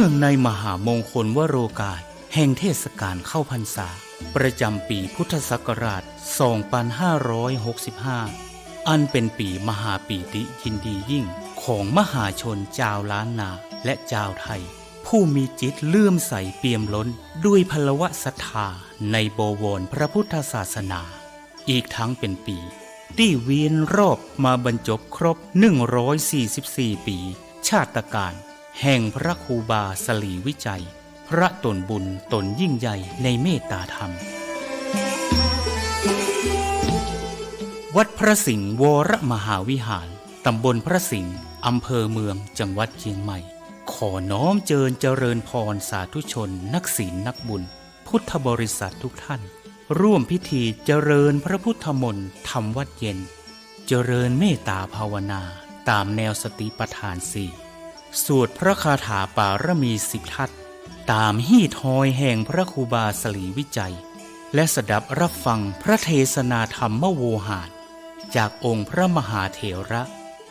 องในมหามงคลวโรกาสแห่งเทศกาลเข้าพรรษาประจำปีพุทธศักราช 2565 อันเป็นปีมหาปีติยินดียิ่งของมหาชนชาวล้านนาและชาวไทยผู้มีจิตเลื่อมใสเปี่ยมล้นด้วยพลวะศรัทธาในบวรพระพุทธศาสนาอีกทั้งเป็นปีที่เวียนรอบมาบรรจบครบ144 ปีชาตการแห่งพระครูบาสลีวิจัยพระตนบุญตนยิ่งใหญ่ในเมตตาธรรมวัดพระสิงห์วรมหาวิหารตำบลพระสิงห์อำเภอเมืองจังหวัดเชียงใหม่ขอน้อมเจริญพรสาธุชนนักศีลนักบุญพุทธบริษัททุกท่านร่วมพิธีเจริญพระพุทธมนต์ธรรมวัดเย็นเจริญเมตตาภาวนาตามแนวสติปัฏฐานสี่สวดพระคาถาปารมี10 ทัศตามฮีทอยแห่งพระครูบาสลีวิจัยและสดับรับฟังพระเทศนาธรรมโวหารจากองค์พระมหาเถระ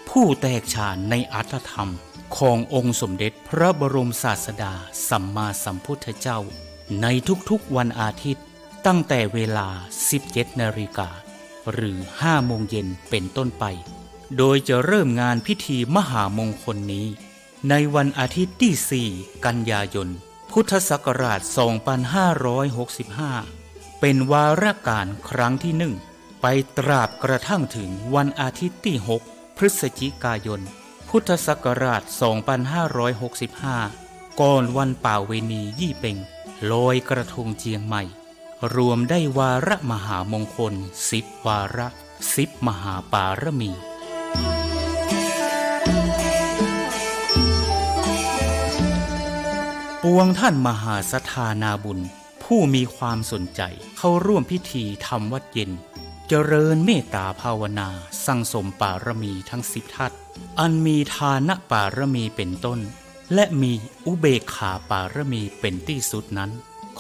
ผู้แตกฉานในอรรถธรรมขององค์สมเด็จพระบรมศาสดาสัมมาสัมพุทธเจ้าในทุกๆวันอาทิตย์ตั้งแต่เวลา 17 นาฬิกาหรือ 5 โมงเย็นเป็นต้นไปโดยจะเริ่มงานพิธีมหามงคลนี้ในวันอาทิตย์ที่ 4 กันยายนพุทธศักราช 2565 เป็นวาระการครั้งที่ 1ไปตราบกระทั่งถึงวันอาทิตย์ที่ 6 พฤศจิกายนพุทธศักราช 2565 ก่อนวันป่าเวณียี่เป่งลอยกระทงเจียงใหม่รวมได้วาระมหามงคล10 วาระ10 มหาปารมีปวงท่านมหาศรัทธานาบุญผู้มีความสนใจเข้าร่วมพิธีทำวัดเย็นเจริญเมตตาภาวนาสั่งสมปารมีทั้ง10 ทัศอันมีทานปารมีเป็นต้นและมีอุเบกขาปารมีเป็นที่สุดนั้น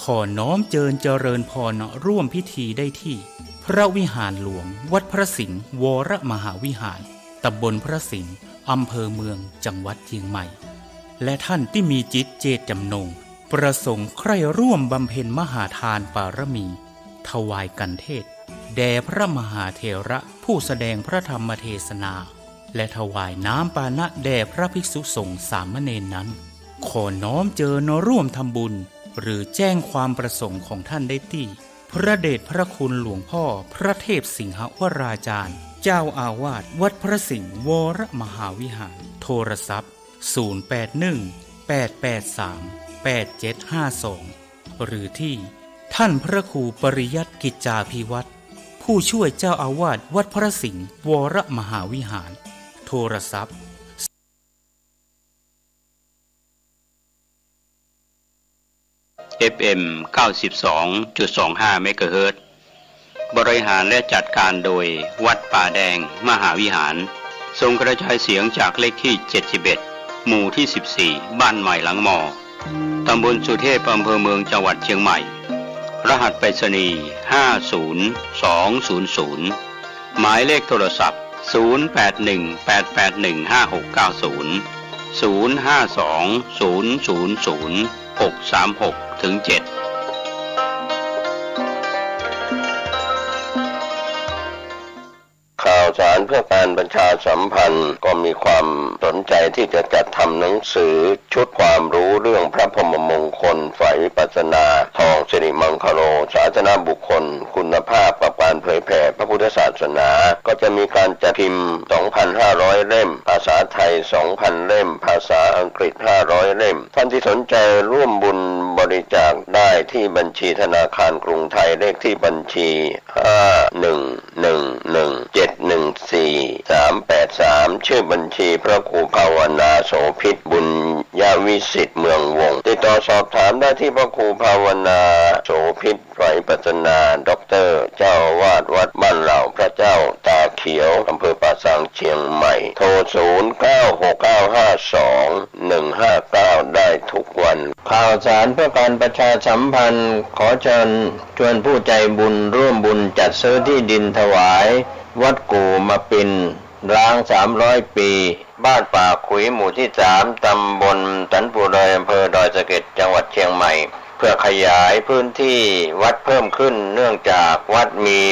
ขอน้อมเจริญพรร่วมพิธีได้ที่พระวิหารหลวงวัดพระสิงห์วรมหาวิหารตำบลพระสิงห์อำเภอเมืองจังหวัดเชียงใหม่และท่านที่มีจิตเจตจำนงประสงค์ใคร่ร่วมบำเพ็ญมหาทานปารมีถวายกันเทศแด่พระมหาเถระผู้แสดงพระธรรมเทศนาและถวายน้ำปานะแด่พระภิกษุสงฆ์สามเณรนั้นขอน้อมร่วมทำบุญหรือแจ้งความประสงค์ของท่านได้ที่พระเดชพระคุณหลวงพ่อพระเทพสิงหวราจารย์เจ้าอาวาสวัดพระสิงห์วรมหาวิหารโทรศัพท์081-883-8752หรือที่ท่านพระครูปริยัติกิจจาภิวัตรผู้ช่วยเจ้าอาวาสวัดพระสิงห์วรมหาวิหารโทรศัพท์FM 92.25 เมกะเฮิรตซ์บริหารและจัดการโดยวัดป่าแดงมหาวิหารส่งกระจายเสียงจากเลขที่71หมู่ที่14บ้านใหม่หลังมอตำบลสุเทพอำเภอเมืองจังหวัดเชียงใหม่รหัสไปรษณีย์50200หมายเลขโทรศัพท์0818818569 052000636-7ข่าวสารเพื่อการประชาสัมพันธ์ก็มีความสนใจที่จะจัดทำหนังสือชุดความรู้เรื่องพระพรหมมงคลฝ่ายวิปัสสนาทองสิริมังคโลศาสนาบุคคลคุณภาพกับการเผยแผ่พระพุทธศาสนาก็จะมีการจัดพิมพ์ 2,500 เล่มภาษาไทย 2,000 เล่มภาษาอังกฤษ 500 เล่มท่านที่สนใจร่วมบุญบริจาคได้ที่บัญชีธนาคารกรุงไทยเลขที่บัญชี5111714383ชื่อบัญชีพระครูภาวนาโสภิตบุญญาวิสิทธิ์เมืองวงศ์ติดต่อสอบถามได้ที่พระครูภาวนาโสภิตฝ่ายปัจจนาด็อกเตอร์เจ้าวาดวัดบ้านเหล่าพระเจ้าตาเขียวอำเภอป่าซางเชียงใหม่โทร0969521159ได้ทุกวันข่าวสารเพื่อการประชาสัมพันธ์ขอเชิญชวนผู้ใจบุญร่วมบุญจัดซื้อที่ดินถวายวัดกู่มาปิน ร้าง300 ปี บ้านป่าขุยหมู่ที่ 3 ตำบลสันปูดอยอำเภอดอยสะเก็ดจังหวัดเชียงใหม่เพื่อขยายพื้นที่วัดเพิ่มขึ้นเนื่องจากวัดมี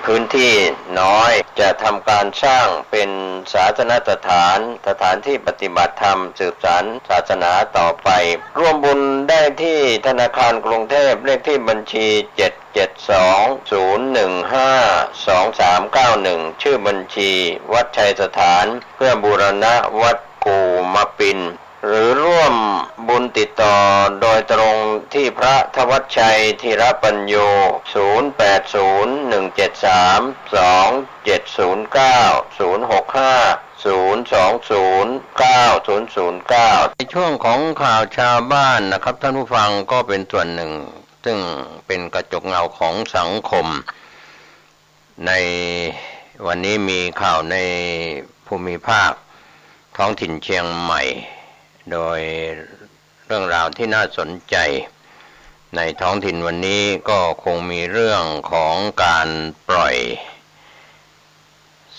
พื้นที่น้อยจะทำการสร้างเป็นศาสนสถานที่ปฏิบัติธรรมสืบสานศาสนาต่อไปร่วมบุญได้ที่ธนาคารกรุงเทพเลขที่บัญชี772-015-2391ชื่อบัญชีวัดชัยสถานเพื่อบูรณะวัดกู่มะปินหรือร่วมบุญติดต่อโดยตรงที่พระธวัชชัยธีรปัญโย0801732709-065-0209009ในช่วงของข่าวชาวบ้านนะครับท่านผู้ฟังก็เป็นส่วนหนึ่งซึ่งเป็นกระจกเงาของสังคมในวันนี้มีข่าวในภูมิภาคท้องถิ่นเชียงใหม่โดยเรื่องราวที่น่าสนใจในท้องถิ่นวันนี้ก็คงมีเรื่องของการปล่อย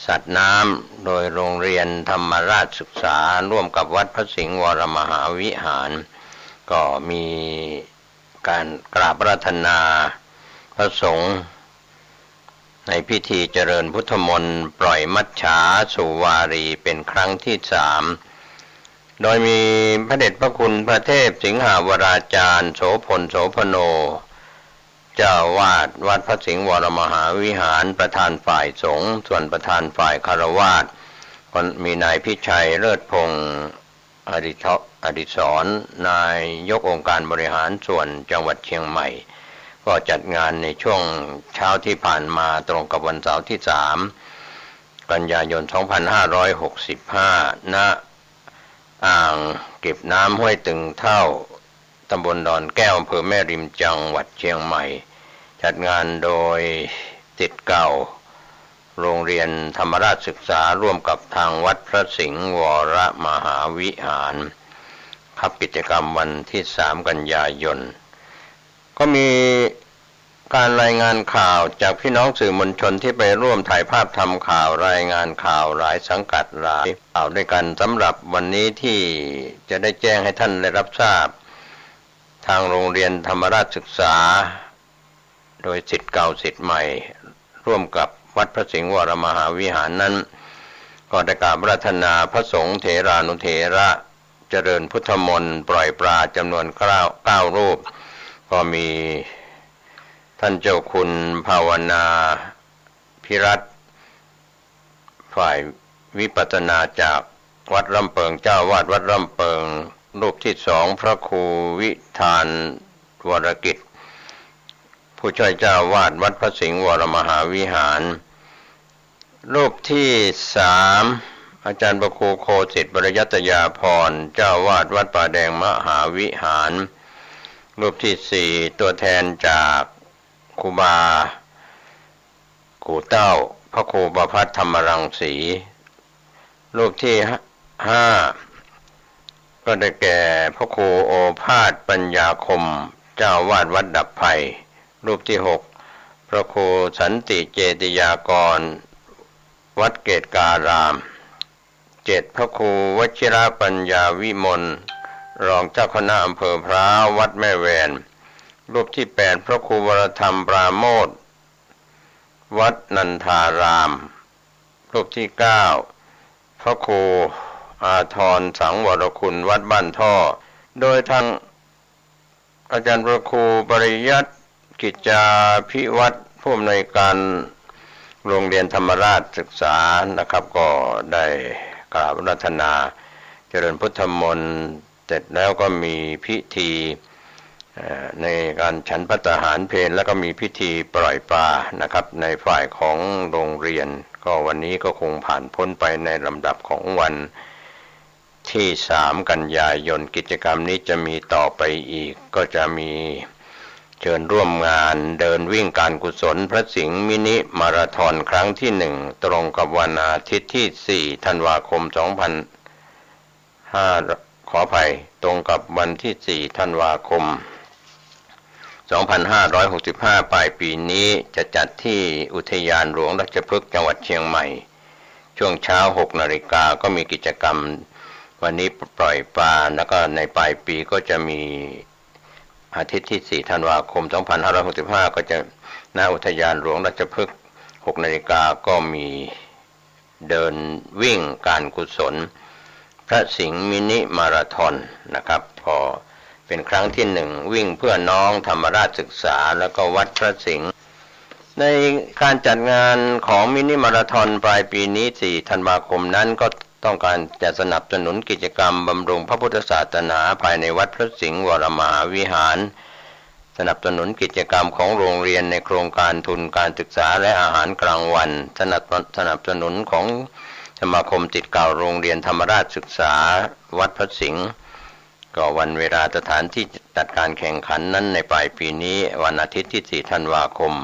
สัตว์น้ำโดยโรงเรียนธรรมราชศึกษาร่วมกับวัดพระสิงห์วรมหาวิหารก็มีการกราบอาราธนาพระสงฆ์ในพิธีเจริญพุทธมนต์ปล่อยมัจฉาสุวารีเป็นครั้งที่ 3โดยมีพระเดชพระคุณพระเทพสิงหาวราจารย์โสพลโสพโนเจ้าวาดวัดพระสิงห์วรมหาวิหารประธานฝ่ายสงฆ์ส่วนประธานฝ่ายคฤหัสถ์ก็มีนายพิชัยเลิศพงศ์อดิศรนายกองค์การบริหารส่วนจังหวัดเชียงใหม่ก็จัดงานในช่วงเช้าที่ผ่านมาตรงกับวันเสาร์ที่3กันยายน2565ณอ่างเก็บน้ำห้วยตึงเท่าตำบลดอนแก้วอำเภอแม่ริมจังหวัดเชียงใหม่จัดงานโดยศิษย์เก่าโรงเรียนธรรมราชศึกษาร่วมกับทางวัดพระสิงห์วรมหาวิหารครับกิจกรรมวันที่3กันยายนก็มีการรายงานข่าวจากพี่น้องสื่อมวลชนที่ไปร่วมถ่ายภาพทำข่าวรายงานข่าวหลายสังกัดหลายข่าวด้วยกันสำหรับวันนี้ที่จะได้แจ้งให้ท่านได้รับทราบทางโรงเรียนธรรมราชศึกษาโดยศิษย์เก่าศิษย์ใหม่ร่วมกับวัดพระสิงห์วรมหาวิหารนั้นก็ได้กราบอาราธนาพระสงฆ์เถรานุเถระเจริญพุทธมนต์ปล่อยปลาจำนวน9รูปก็มีท่านเจ้าคุณภาวนาพิรัตน์ฝ่ายวิปัสสนาจากวัดลำเปิงเจ้าวาดวัดลำเปิงรูปที่2พระครูวิธานวรกิจผู้ช่วยเจ้าวาดวัดพระสิงห์วรมหาวิหารรูปที่3อาจารย์พระครูโคสิทธิ์บรยัตยาพรเจ้าวาดวัดป่าแดงมหาวิหารรูปที่4ตัวแทนจากครูบากู่เต้าพระครูประภัตธรรมรังสีรูปที่5ก็ได้แก่พระครูโอภาสปัญญาคมเจ้าวาดวัดดับไผ่รูปที่6พระครูสันติเจติยากรวัดเกตการาม7พระครูวชิรปัญญาวิมลรองเจ้าคณะอำเภอพร้าววัดแม่แวนรูปที่8พระครูวรธรรมปราโมทย์วัดนันทารามรูปที่9พระครูอาทรสังวรคุณวัดบ้านท่อโดยทางอาจารย์พระครูปริยัติกิจจาภิวัตรผู้อำนวยการโรงเรียนธรรมราชศึกษานะครับก็ได้กราบอาราธนาเจริญพุทธมนต์เสร็จแล้วก็มีพิธีในการฉันภัตตาหารเพลแล้วก็มีพิธีปล่อยปลานะครับในฝ่ายของโรงเรียนก็วันนี้ก็คงผ่านพ้นไปในลำดับของวันที่3กันยายนกิจกรรมนี้จะมีต่อไปอีกก็จะมีเชิญร่วมงานเดินวิ่งการกุศลพระสิงห์มินิมาราธอนครั้งที่1ตรงกับวันอาทิตย์ที่4ธันวาคมขออภัยตรงกับวันที่4ธันวาคม2565ปลายปีนี้จะจัดที่อุทยานหลวงราชพฤกษ์จังหวัดเชียงใหม่ช ช่วงเช้า6 นาฬิกาก็มีกิจกรรมวันนี้ปล่อยปลาแล้วก็ในปลายปีก็จะมีอาทิตย์ที่4 ธันวาคม 2565ก็จะณอุทยานหลวงราชพฤกษ์6 นาฬิกาก็มีเดินวิ่งการกุศลพระสิงห์มินิมาราธอนนะครับก็เป็นครั้งที่1วิ่งเพื่อน้องธรรมราชศึกษาแล้วก็วัดพระสิงห์ในการจัดงานของมินิมาราธอนปลายปีนี้4 ธันวาคมนั้นก็ต้องการจะสนับสนุนกิจกรรมบำรุงพระพุทธศาสนาภายในวัดพระสิงห์วรมหาวิหารสนับสนุนกิจกรรมของโรงเรียนในโครงการทุนการศึกษาและอาหารกลางวันสนับสนุนของสมาคมศิษย์เก่าโรงเรียนธรรมราชศึกษาวัดพระสิงห์ก็วันเวลาสถานที่จัดการแข่งขันนั้นในปลายปีนี้วันอาทิตย์ที่4 ธันวาคม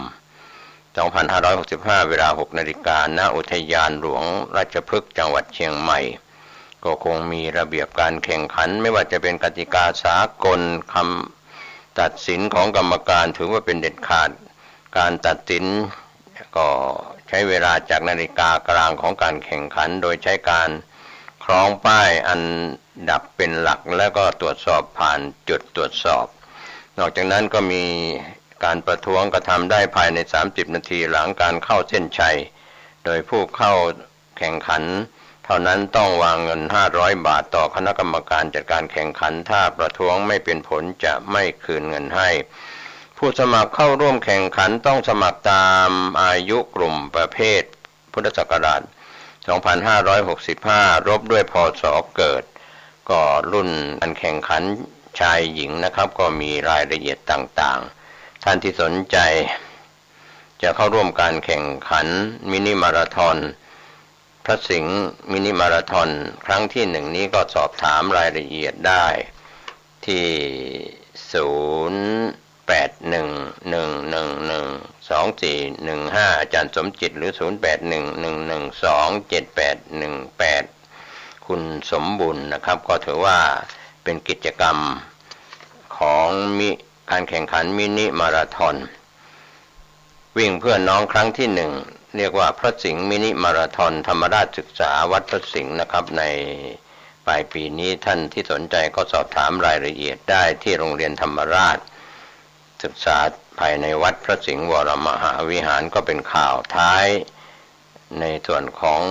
2565 เวลา 6 นาฬิกาณอุทยานหลวงราชพฤกษ์จังหวัดเชียงใหม่ก็คงมีระเบียบการแข่งขันไม่ว่าจะเป็นกติกาสากลคำตัดสินของกรรมการถือว่าเป็นเด็ดขาดการตัดสินก็ใช้เวลาจากนาฬิกากลางของการแข่งขันโดยใช้การคล้องป้ายอันดับเป็นหลักแล้วก็ตรวจสอบผ่านจุดตรวจสอบนอกจากนั้นก็มีการประท้วงกระทำได้ภายใน30 นาทีหลังการเข้าเส้นชัยโดยผู้เข้าแข่งขันเท่านั้นต้องวางเงิน500 บาทต่อคณะกรรมการจัดการแข่งขันถ้าประท้วงไม่เป็นผลจะไม่คืนเงินให้ผู้สมัครเข้าร่วมแข่งขันต้องสมัครตามอายุกลุ่มประเภทพุทธศักราช 2565 รบด้วยพ.ศ. เกิดก็รุ่นการแข่งขันชายหญิงนะครับก็มีรายละเอียดต่างๆท่านที่สนใจจะเข้าร่วมการแข่งขันมินิมาราธอนพระสิงห์มินิมาราธอนครั้งที่1นี้ก็สอบถามรายละเอียดได้ที่ 0811112415 อาจารย์สมจิตหรือ 0811127818 คุณสมบุญนะครับก็ถือว่าเป็นกิจกรรมของการแข่งขันมินิมาราธอนวิ่งเพื่อน้องครั้งที่1เรียกว่าพระสิงห์มินิมาราธอนธรรมราชศึกษาวัดพระสิงห์นะครับในปลายปีนี้ท่านที่สนใจก็สอบถามรายละเอียดได้ที่โรงเรียนธรรมราชศึกษาภายในวัดพระสิงห์วรมหาวิหารก็เป็นข่าวท้ายในส่วนของ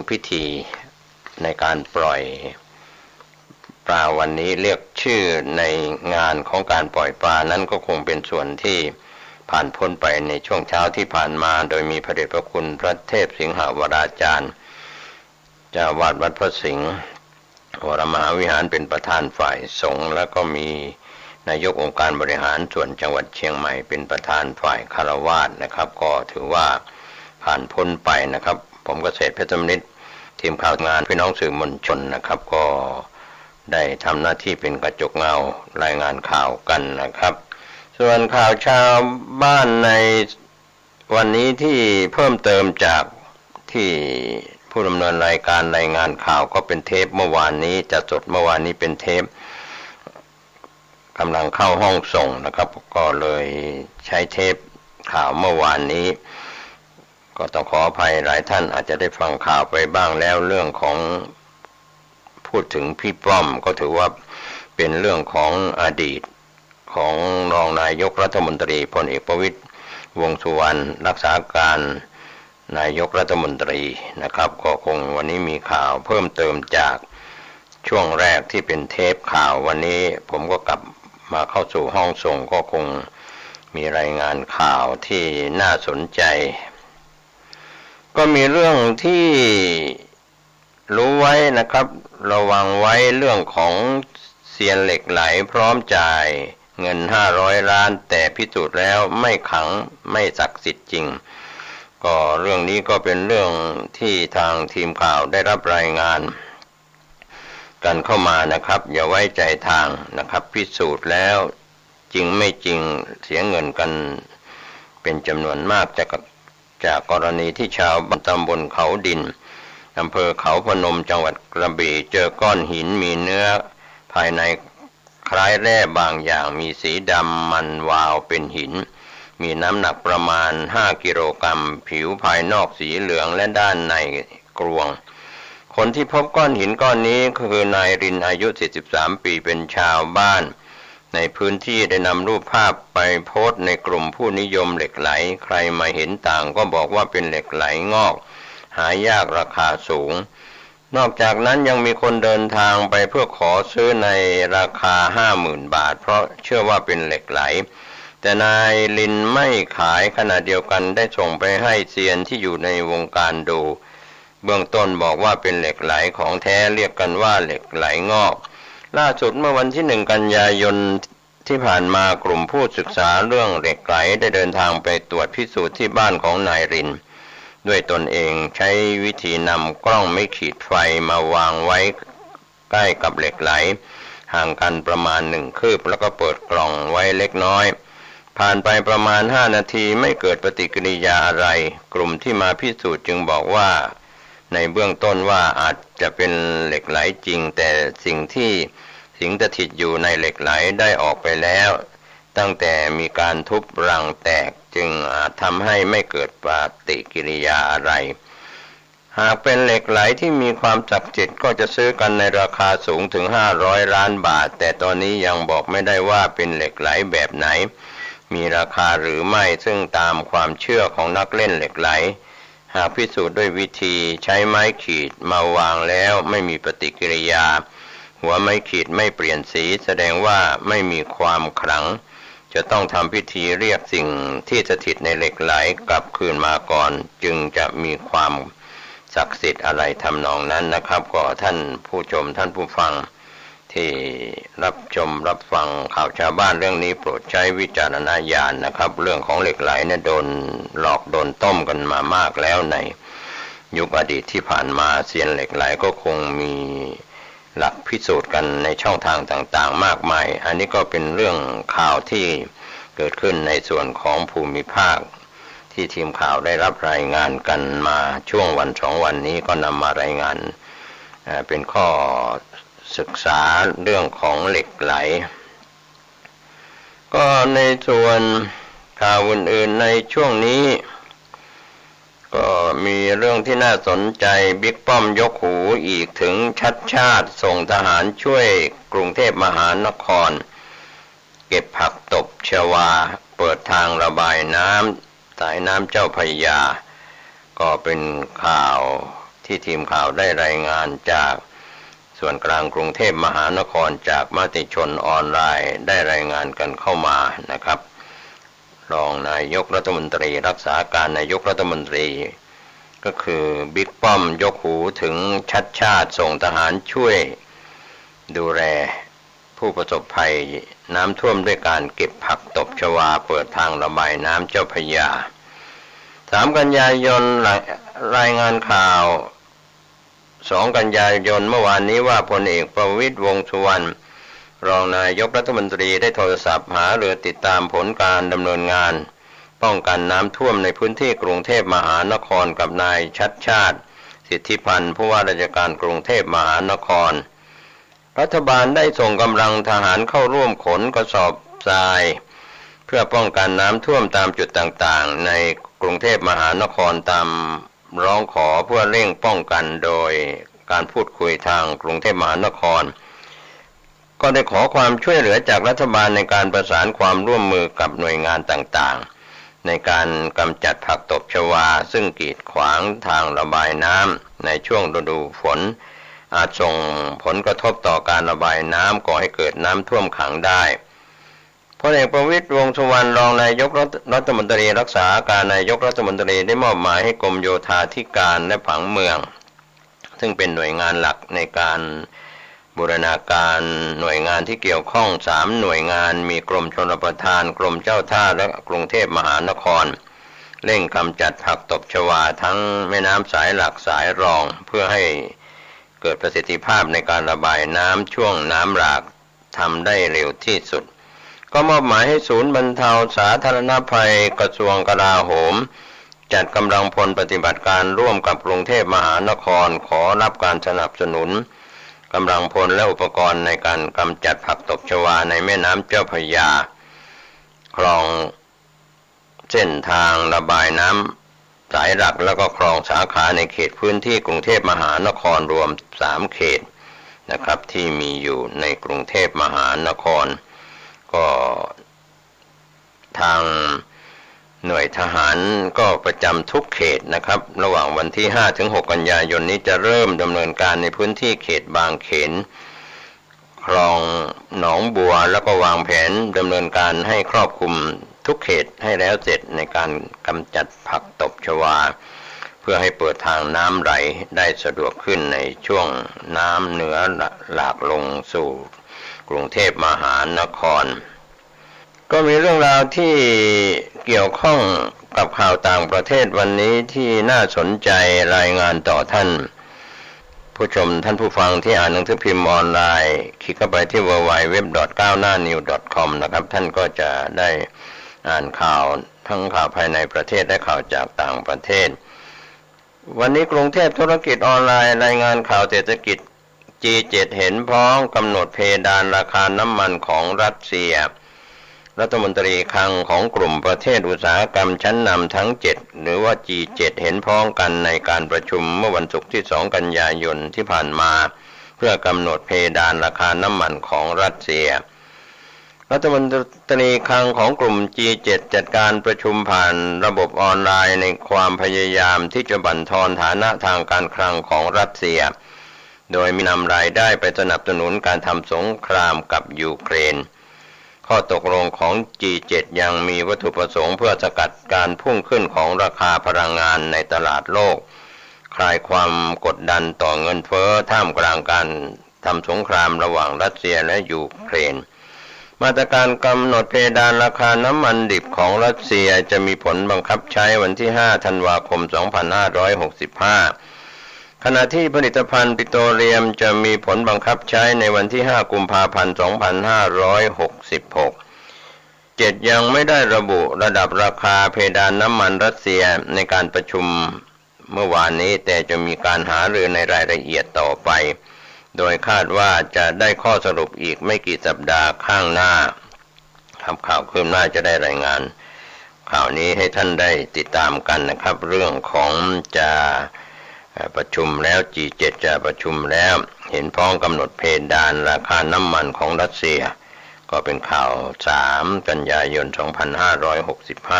พิธีในการปล่อยปลาวันนี้เรียกชื่อในงานของการปล่อยปลานั้นก็คงเป็นส่วนที่ผ่านพ้นไปในช่วงเช้าที่ผ่านมาโดยมีพระเดชพระคุณพระเทพสิงหวราจารย์เจ้าวาดวัดพระสิงห์วรมหาวิหารเป็นประธานฝ่ายสงฆ์แล้วก็มีนายกองค์การบริหารส่วนจังหวัดเชียงใหม่เป็นประธานฝ่ายคฤหัสถ์นะครับก็ถือว่าผ่านพ้นไปนะครับผมเกษตรเพชรมนิตทีมข่าวงานพี่น้องสื่อมวลชนนะครับก็ได้ทำหน้าที่เป็นกระจกเงารายงานข่าวกันนะครับส่วนข่าวชาวบ้านในวันนี้ที่เพิ่มเติมจากที่ผู้ดำเนินรายการรายงานข่าวก็เป็นเทปเมื่อวานนี้จะสดเมื่อวานนี้เป็นเทปกำลังเข้าห้องส่งนะครับก็เลยใช้เทปข่าวเมื่อวานนี้ก็ต้องขออภัยหลายท่านอาจจะได้ฟังข่าวไปบ้างแล้วเรื่องของพูดถึงพี่ป้อมก็ถือว่าเป็นเรื่องของอดีตของรองนายกรัฐมนตรีพลเอกประวิตรวงษ์สุวรรณรักษาการนายกรัฐมนตรีนะครับก็คงวันนี้มีข่าวเพิ่มเติมจากช่วงแรกที่เป็นเทปข่าววันนี้ผมก็กลับมาเข้าสู่ห้องส่งก็คงมีรายงานข่าวที่น่าสนใจก็มีเรื่องที่รู้ไว้นะครับระวังไว้เรื่องของเซียนเหล็กไหลพร้อมจ่ายเงิน500 ล้านแต่พิสูจน์แล้วไม่ขลังไม่ศักดิ์สิทธิ์จริงก็เรื่องนี้ก็เป็นเรื่องที่ทางทีมข่าวได้รับรายงานกันเข้ามานะครับอย่าไว้ใจทางนะครับพิสูจน์แล้วจริงไม่จริงเสียเงินกันเป็นจำนวนมากจากกรณีที่ชาวตำบลเขาดินอำเภอเขาพนมจังหวัดกระบี่เจอก้อนหินมีเนื้อภายในคล้ายแร่บางอย่างมีสีดำมันวาวเป็นหินมีน้ำหนักประมาณ5 กิโลกรัมผิวภายนอกสีเหลืองและด้านใน กรวงคนที่พบก้อนหินก้อนนี้คือนายรินอายุ43ปีเป็นชาวบ้านในพื้นที่ได้นำรูปภาพไปโพสต์ในกลุ่มผู้นิยมเหล็กไหลใครมาเห็นต่างก็บอกว่าเป็นเหล็กไหลงอกหายากราคาสูงนอกจากนั้นยังมีคนเดินทางไปเพื่อขอซื้อในราคา 50,000 บาทเพราะเชื่อว่าเป็นเหล็กไหลแต่นายลินไม่ขายขณะเดียวกันได้ส่งไปให้เซียนที่อยู่ในวงการดูเบื้องต้นบอกว่าเป็นเหล็กไหลของแท้เรียกกันว่าเหล็กไหลงอกล่าสุดเมื่อวันที่1 กันยายนที่ผ่านมากลุ่มผู้ศึกษาเรื่องเหล็กไหลได้เดินทางไปตรวจพิสูจน์ที่บ้านของนายรินด้วยตนเองใช้วิธีนำกล้องไม่ขีดไฟมาวางไว้ใกล้กับเหล็กไหลห่างกันประมาณ1 คืบแล้วก็เปิดกล่องไว้เล็กน้อยผ่านไปประมาณ5 นาทีไม่เกิดปฏิกิริยาอะไรกลุ่มที่มาพิสูจน์จึงบอกว่าในเบื้องต้นว่าอาจจะเป็นเหล็กไหลจริงแต่สิ่งที่สิงสถิตอยู่ในเหล็กไหลได้ออกไปแล้วตั้งแต่มีการทุบรังแตกจึงอาจทำให้ไม่เกิดปฏิกิริยาอะไรหากเป็นเหล็กไหลที่มีความศักดิ์สิทธิ์ก็จะซื้อกันในราคาสูงถึง500 ล้านบาทแต่ตอนนี้ยังบอกไม่ได้ว่าเป็นเหล็กไหลแบบไหนมีราคาหรือไม่ซึ่งตามความเชื่อของนักเล่นเหล็กไหลหากพิสูจน์ด้วยวิธีใช้ไม้ขีดมาวางแล้วไม่มีปฏิกิริยาหัวไม้ขีดไม่เปลี่ยนสีแสดงว่าไม่มีความขลังจะต้องทำพิธีเรียกสิ่งที่สถิตในเหล็กไหลกลับคืนมาก่อนจึงจะมีความศักดิ์สิทธิ์อะไรทำนองนั้นนะครับก็ท่านผู้ชมท่านผู้ฟังที่รับชมรับฟังข่าวชาวบ้านเรื่องนี้โปรดใช้วิจารณญาณนะครับเรื่องของเหล็กไหลเนี่ยโดนหลอกโดนต้มกันมามากแล้วในยุคอดีตที่ผ่านมาเซียนเหล็กไหลก็คงมีหลักพิสูจน์กันในช่องทางต่างๆมากมายอันนี้ก็เป็นเรื่องข่าวที่เกิดขึ้นในส่วนของภูมิภาคที่ทีมข่าวได้รับรายงานกันมาช่วงวัน2 วันนี้ก็นำมารายงานเป็นข้อศึกษาเรื่องของเหล็กไหลก็ในส่วนข่าวอื่นๆในช่วงนี้ก็มีเรื่องที่น่าสนใจบิ๊กป้อมยกหูอีกถึงชัดชาติส่งทหารช่วยกรุงเทพมหานครเก็บผักตบชวาเปิดทางระบายน้ำสายน้ำเจ้าพระยาก็เป็นข่าวที่ทีมข่าวได้รายงานจากส่วนกลางกรุงเทพมหานครจากมติชนออนไลน์ได้รายงานกันเข้ามานะครับรองนายกรัฐมนตรีรักษาการนายกรัฐมนตรีก็คือบิ๊กป้อมยกหูถึงชัดชาติส่งทหารช่วยดูแลผู้ประสบภัยน้ำท่วมด้วยการเก็บผักตบชวาเปิดทางระบายน้ำเจ้าพระยา3 กันยายนรายงานข่าว2 กันยายนเมื่อวานนี้ว่าพลเอกประวิตรวงษ์สุวรรณรองนายกรัฐมนตรีได้โทรศัพท์หารือติดตามผลการดำเนินงานป้องกันน้ำท่วมในพื้นที่กรุงเทพมหานครกับนายชัดชาติสิทธิพันธ์ผู้ว่าราชการกรุงเทพมหานครรัฐบาลได้ส่งกำลังทหารเข้าร่วมขนกระสอบทรายเพื่อป้องกันน้ำท่วมตามจุดต่างๆในกรุงเทพมหานครตามร้องขอเพื่อเร่งป้องกันโดยการพูดคุยทางกรุงเทพมหานครก็ได้ขอความช่วยเหลือจากรัฐบาลในการประสานความร่วมมือกับหน่วยงานต่างๆในการกำจัดผักตบชวาซึ่งกีดขวางทางระบายน้ำในช่วงฤดูฝนอาจส่งผลกระทบต่อการระบายน้ำก่อให้เกิดน้ำท่วมขังได้พลเอกประวิตรวงษ์สุวรรณรองนายกรัฐมนตรีรักษาการนายกรัฐมนตรีได้มอบหมายให้กรมโยธาธิการและผังเมืองซึ่งเป็นหน่วยงานหลักในการบูรณาการหน่วยงานที่เกี่ยวข้อง3 หน่วยงานมีกรมชลประทานกรมเจ้าท่าและกรุงเทพมหานครเร่งกำจัดผักตบชวาทั้งแม่น้ำสายหลักสายรองเพื่อให้เกิดประสิทธิภาพในการระบายน้ำช่วงน้ำหลากทำได้เร็วที่สุดก็มอบหมายให้ศูนย์บรรเทาสาธารณภัยกระทรวงกลาโหมจัดกำลังพลปฏิบัติการร่วมกับกรุงเทพมหานครขอรับการสนับสนุนกำลังพลและอุปกรณ์ในการกำจัดผักตบชวาในแม่น้ำเจ้าพระยาคลองเส้นทางระบายน้ำ สายหลักแล้วก็คลองสาขาในเขตพื้นที่กรุงเทพมหานครรวม3เขตนะครับที่มีอยู่ในกรุงเทพมหานครก็ทางหน่วยทหารก็ประจำทุกเขตนะครับระหว่างวันที่5 ถึง 6 กันยายนนี้จะเริ่มดำเนินการในพื้นที่เขตบางเขนคลองหนองบัวแล้วก็วางแผนดำเนินการให้ครอบคลุมทุกเขตให้แล้วเสร็จในการกำจัดผักตบชวาเพื่อให้เปิดทางน้ำไหลได้สะดวกขึ้นในช่วงน้ำเหนือหลากลงสู่กรุงเทพมหานครก็มีเรื่องราวที่เกี่ยวข้องกับข่าวต่างประเทศวันนี้ที่น่าสนใจรายงานต่อท่านผู้ชมท่านผู้ฟังที่อ่านหนังสือพิมพ์ออนไลน์คลิกเข้าไปที่ www.9hnanews.com นะครับท่านก็จะได้อ่านข่าวทั้งข่าวภายในประเทศและข่าวจากต่างประเทศวันนี้กรุงเทพธุรกิจออนไลน์รายงานข่าวเศรษฐกิจ G7 เห็นพ้องกำหนดเพดานราคาน้ำมันของรัสเซียรัฐมนตรีคลังของกลุ่มประเทศอุตสาหกรรมชั้นนำทั้ง7หรือว่า G7 เห็นพ้องกันในการประชุมเมื่อวันศุกร์ที่2 กันยายนที่ผ่านมาเพื่อกำหนดเพดานราคาน้ำมันของรัสเซียรัฐมนตรีคลังของกลุ่ม G7 จัดการประชุมผ่านระบบออนไลน์ในความพยายามที่จะบั่นทอนฐานะทางการคลังของรัสเซียโดยมีนำรายได้ไปสนับสนุนการทำสงครามกับยูเครนข้อตกลงของ G7 ยังมีวัตถุประสงค์เพื่อสกัดการพุ่งขึ้นของราคาพลังงานในตลาดโลกคลายความกดดันต่อเงินเฟ้อท่ามกลางการทำสงครามระหว่างรัสเซียและยูเครนมาตรการกำหนดเพดานราคาน้ำมันดิบของรัสเซียจะมีผลบังคับใช้วันที่5 ธันวาคม 2565ขณะที่ผลิตภัณฑ์ปิโตรเลียมจะมีผลบังคับใช้ในวันที่ 5 กุมภาพันธ์ 2566 7ยังไม่ได้ระบุระดับราคาเพดานน้ำมันรัสเซียในการประชุมเมื่อวานนี้แต่จะมีการหารือในรายละเอียดต่อไปโดยคาดว่าจะได้ข้อสรุปอีกไม่กี่สัปดาห์ข้างหน้าครับข่าวคืบหน้าจะได้รายงานข่าวนี้ให้ท่านได้ติดตามกันนะครับเรื่องของจะประชุมแล้ว G7 จะประชุมแล้วเห็นพ้องกำหนดเพดานราคาน้ำมันของรัสเซียก็เป็นข่าว3 กันยายน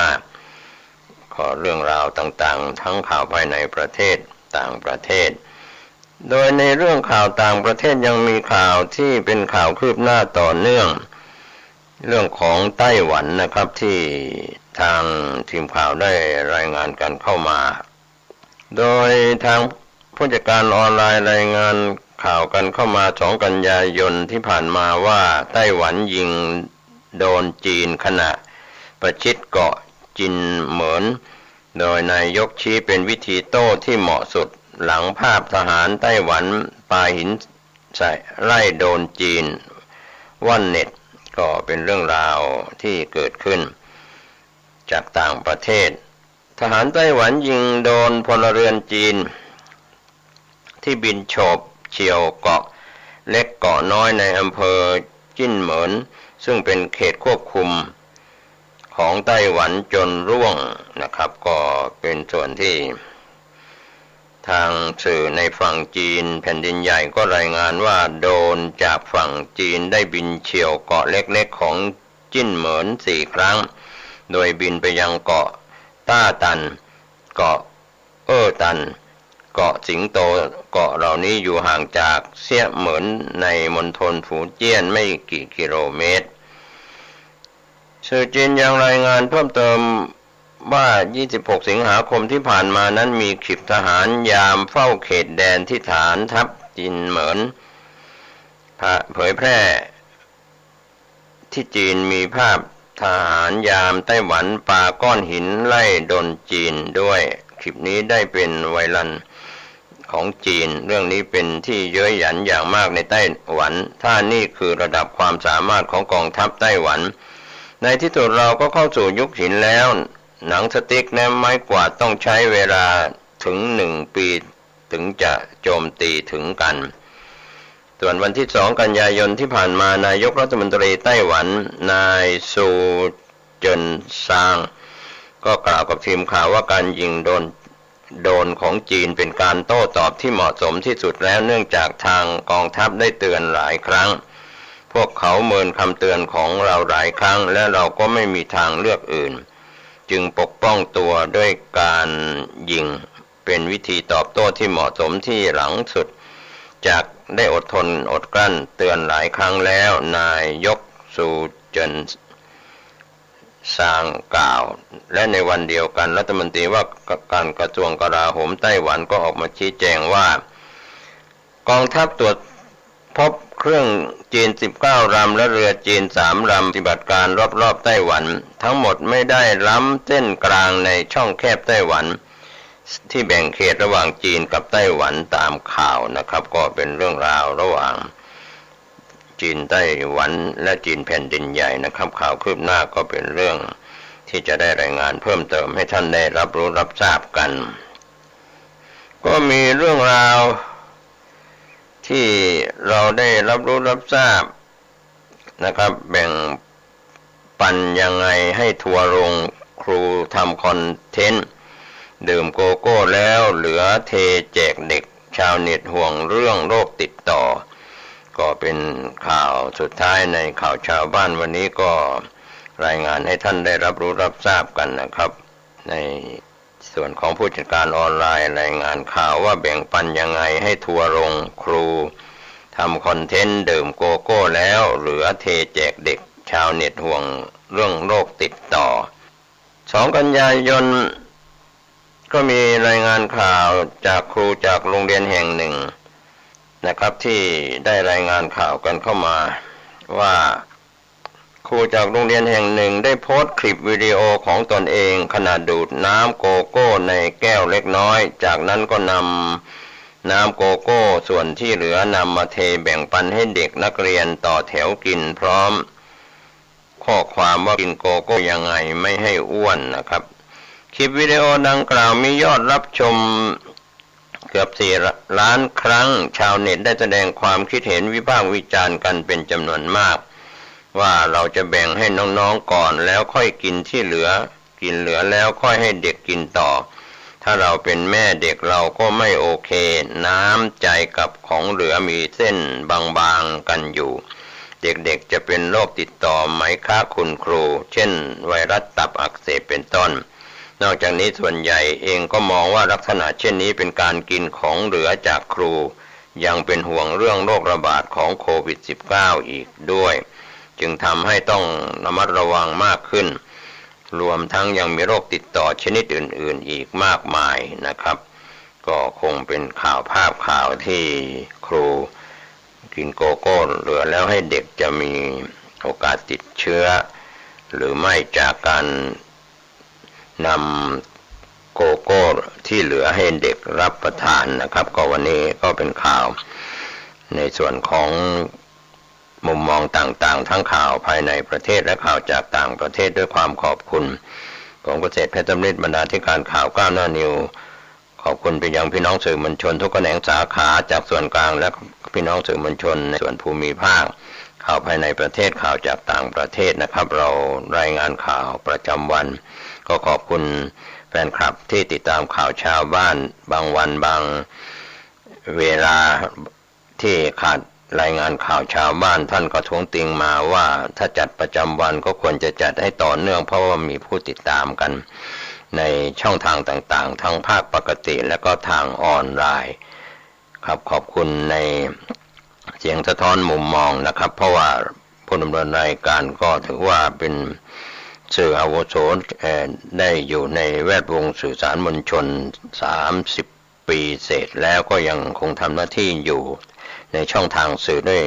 2565ขอเรื่องราวต่างๆทั้งข่าวภายในประเทศต่างประเทศโดยในเรื่องข่าวต่างประเทศยังมีข่าวที่เป็นข่าวคืบหน้าต่อเนื่องเรื่องของไต้หวันนะครับที่ทางทีมข่าวได้รายงานกันเข้ามาโดยทางผู้จัดการออนไลน์รายงานข่าวกันเข้ามา2 กันยายนที่ผ่านมาว่าไต้หวันยิงโดนจีนขณะประชิดเกาะจินเหมินโดยนายกชี้เป็นวิธีโต้ที่เหมาะสุดหลังภาพทหารไต้หวันปาหินใส่ไล่โดนจีนว่อนเน็ตก็เป็นเรื่องราวที่เกิดขึ้นจากต่างประเทศทหารไต้หวันยิงโดนพลเรือนจีนที่บินโฉบเฉี่ยวเกาะเล็กเกาะน้อยในอำเภอจิ้นเหมินซึ่งเป็นเขตควบคุมของไต้หวันจนร่วงนะครับก็เป็นส่วนที่ทางสื่อในฝั่งจีนแผ่นดินใหญ่ก็รายงานว่าโดนจากฝั่งจีนได้บินเฉี่ยวเกาะเล็กๆของจิ้นเหมิน4 ครั้งโดยบินไปยังเกาะต้าตันเกาะตันเกาะสิงโตเกาะเหล่านี้อยู่ห่างจากเซี่ยเหมินในมณฑลฝูเจี้ยนไม่กี่กิโลเมตรสื่อจีนยังรายงานเพิ่มเติมว่า26 สิงหาคมที่ผ่านมานั้นมีขีปทหารยามเฝ้าเขตแดนที่ฐานทัพจินเหมินเผยแพร่ที่จีนมีภาพทหารยามไต้หวันปาก้อนหินไล่โดนจีนด้วยคลิปนี้ได้เป็นไวรัลของจีนเรื่องนี้เป็นที่เย้ยหยันอย่างมากในไต้หวันถ้านี่คือระดับความสามารถของกองทัพไต้หวันในที่สุดเราก็เข้าสู่ยุคหินแล้วหนังสติ๊กและไม้กวาดต้องใช้เวลาถึง1 ปีถึงจะโจมตีถึงกันส่วนวันที่2 กันยายนที่ผ่านมานายกรัฐมนตรีไต้หวันนายซูเจินซางก็กล่าวกับทีมข่าวว่าการยิงโดน โดรนของจีนเป็นการโต้ตอบที่เหมาะสมที่สุดแล้วเนื่องจากทางกองทัพได้เตือนหลายครั้งพวกเขาเมินคำเตือนของเราหลายครั้งและเราก็ไม่มีทางเลือกอื่นจึงปกป้องตัวด้วยการยิงเป็นวิธีตอบโต้ที่เหมาะสมที่หลังสุดจากได้อดทนอดกลั้นเตือนหลายครั้งแล้วนายกซูเจินซางกล่าวและในวันเดียวกันรัฐมนตรีว่าการกระทรวงกลาโหมไต้หวันก็ออกมาชี้แจงว่ากองทัพตรวจพบเครื่องจีน19ลำและเรือจีน3ลำปฏิบัติการรอบๆไต้หวันทั้งหมดไม่ได้ล้ำเส้นกลางในช่องแคบไต้หวันที่แบ่งเขตระหว่างจีนกับไต้หวันตามข่าวนะครับก็เป็นเรื่องราวระหว่างจีนไต้หวันและจีนแผ่นดินใหญ่นะครับข่าวคืบหน้าก็เป็นเรื่องที่จะได้รายงานเพิ่มเติมให้ท่านได้รับรู้รับทราบกันก็มีเรื่องราวที่เราได้รับรู้รับทราบนะครับแบ่งปันยังไงให้ทัวร์ลงครูทำคอนเทนต์ดื่มโกโก้แล้วเหลือเทแจกเด็กชาวเน็ตห่วงเรื่องโรคติดต่อก็เป็นข่าวสุดท้ายในข่าวชาวบ้านวันนี้ก็รายงานให้ท่านได้รับรู้รับทราบกันนะครับในส่วนของผู้จัดการออนไลน์รายงานข่าวว่าแบ่งปันยังไงให้ทัวร์ลงครูทำคอนเทนต์ดื่มโกโก้แล้วเหลือเทแจกเด็กชาวเน็ตห่วงเรื่องโรคติดต่อ2 กันยายนก็มีรายงานข่าวจากครูจากโรงเรียนแห่งหนึ่งนะครับที่ได้รายงานข่าวกันเข้ามาว่าครูจากโรงเรียนแห่งหนึ่งได้โพสต์คลิปวิดีโอของตนเองขณะดูดน้ำโกโก้ในแก้วเล็กน้อยจากนั้นก็นำน้ำโกโก้ส่วนที่เหลือนำมาเทแบ่งปันให้เด็กนักเรียนต่อแถวกินพร้อมข้อความว่ากินโกโก้ยังไงไม่ให้อ้วนนะครับคลิปวิดีโอดังกล่าวมียอดรับชมเกือบ4 ล้านครั้งชาวเน็ตได้แสดงความคิดเห็นวิพากษ์วิจารณ์กันเป็นจำนวนมากว่าเราจะแบ่งให้น้องๆก่อนแล้วค่อยกินที่เหลือกินเหลือแล้วค่อยให้เด็กกินต่อถ้าเราเป็นแม่เด็กเราก็ไม่โอเคน้ำใจกับของเหลือมีเส้นบางๆกันอยู่เด็กๆจะเป็นโรคติดต่อไหมคะคุณครูเช่นไวรัสตับอักเสบเป็นต้นนอกจากนี้ส่วนใหญ่เองก็มองว่าลักษณะเช่นนี้เป็นการกินของเหลือจากครูยังเป็นห่วงเรื่องโรคระบาดของโควิด -19 อีกด้วยจึงทำให้ต้องระมัดระวังมากขึ้นรวมทั้งยังมีโรคติดต่อชนิดอื่นๆอีกมากมายนะครับก็คงเป็นข่าวภาพข่าวที่ครูกินโกโก้เหลือแล้วให้เด็กจะมีโอกาสติดเชื้อหรือไม่จากการนำโกโก้ที่เหลือให้เด็กรับประทานนะครับก็วันนี้ก็เป็นข่าวในส่วนของมุมมองต่างๆทั้งข่าวภายในประเทศและข่าวจากต่างประเทศด้วยความขอบคุณผมเกษตรเพชรสำริดบรรณาธิการข่าวก้าวหน้านิวขอบคุณไปยังพี่น้องสื่อมวลชนทุกแขนงสาขาจากส่วนกลางและพี่น้องสื่อมวลชนในส่วนภูมิภาคข่าวภายในประเทศข่าวจากต่างประเทศนะครับเรารายงานข่าวประจำวันก็ขอบคุณแฟนคลับที่ติดตามข่าวชาวบ้านบางวันบางเวลาที่ขาดรายงานข่าวชาวบ้านท่านก็ท้วงติงมาว่าถ้าจัดประจำวันก็ควรจะจัดให้ต่อเนื่องเพราะว่ามีผู้ติดตามกันในช่องทางต่างๆทั้งภาคปกติและก็ทางออนไลน์ครับขอบคุณในเสียงสะท้อนมุมมองนะครับเพราะว่าผู้ดำเนินรายการก็ถือว่าเป็นสื่ออาวุโสได้อยู่ในแวดวงสื่อสารมวลชน30 ปีเศษแล้วก็ยังคงทำหน้าที่อยู่ในช่องทางสื่อด้วย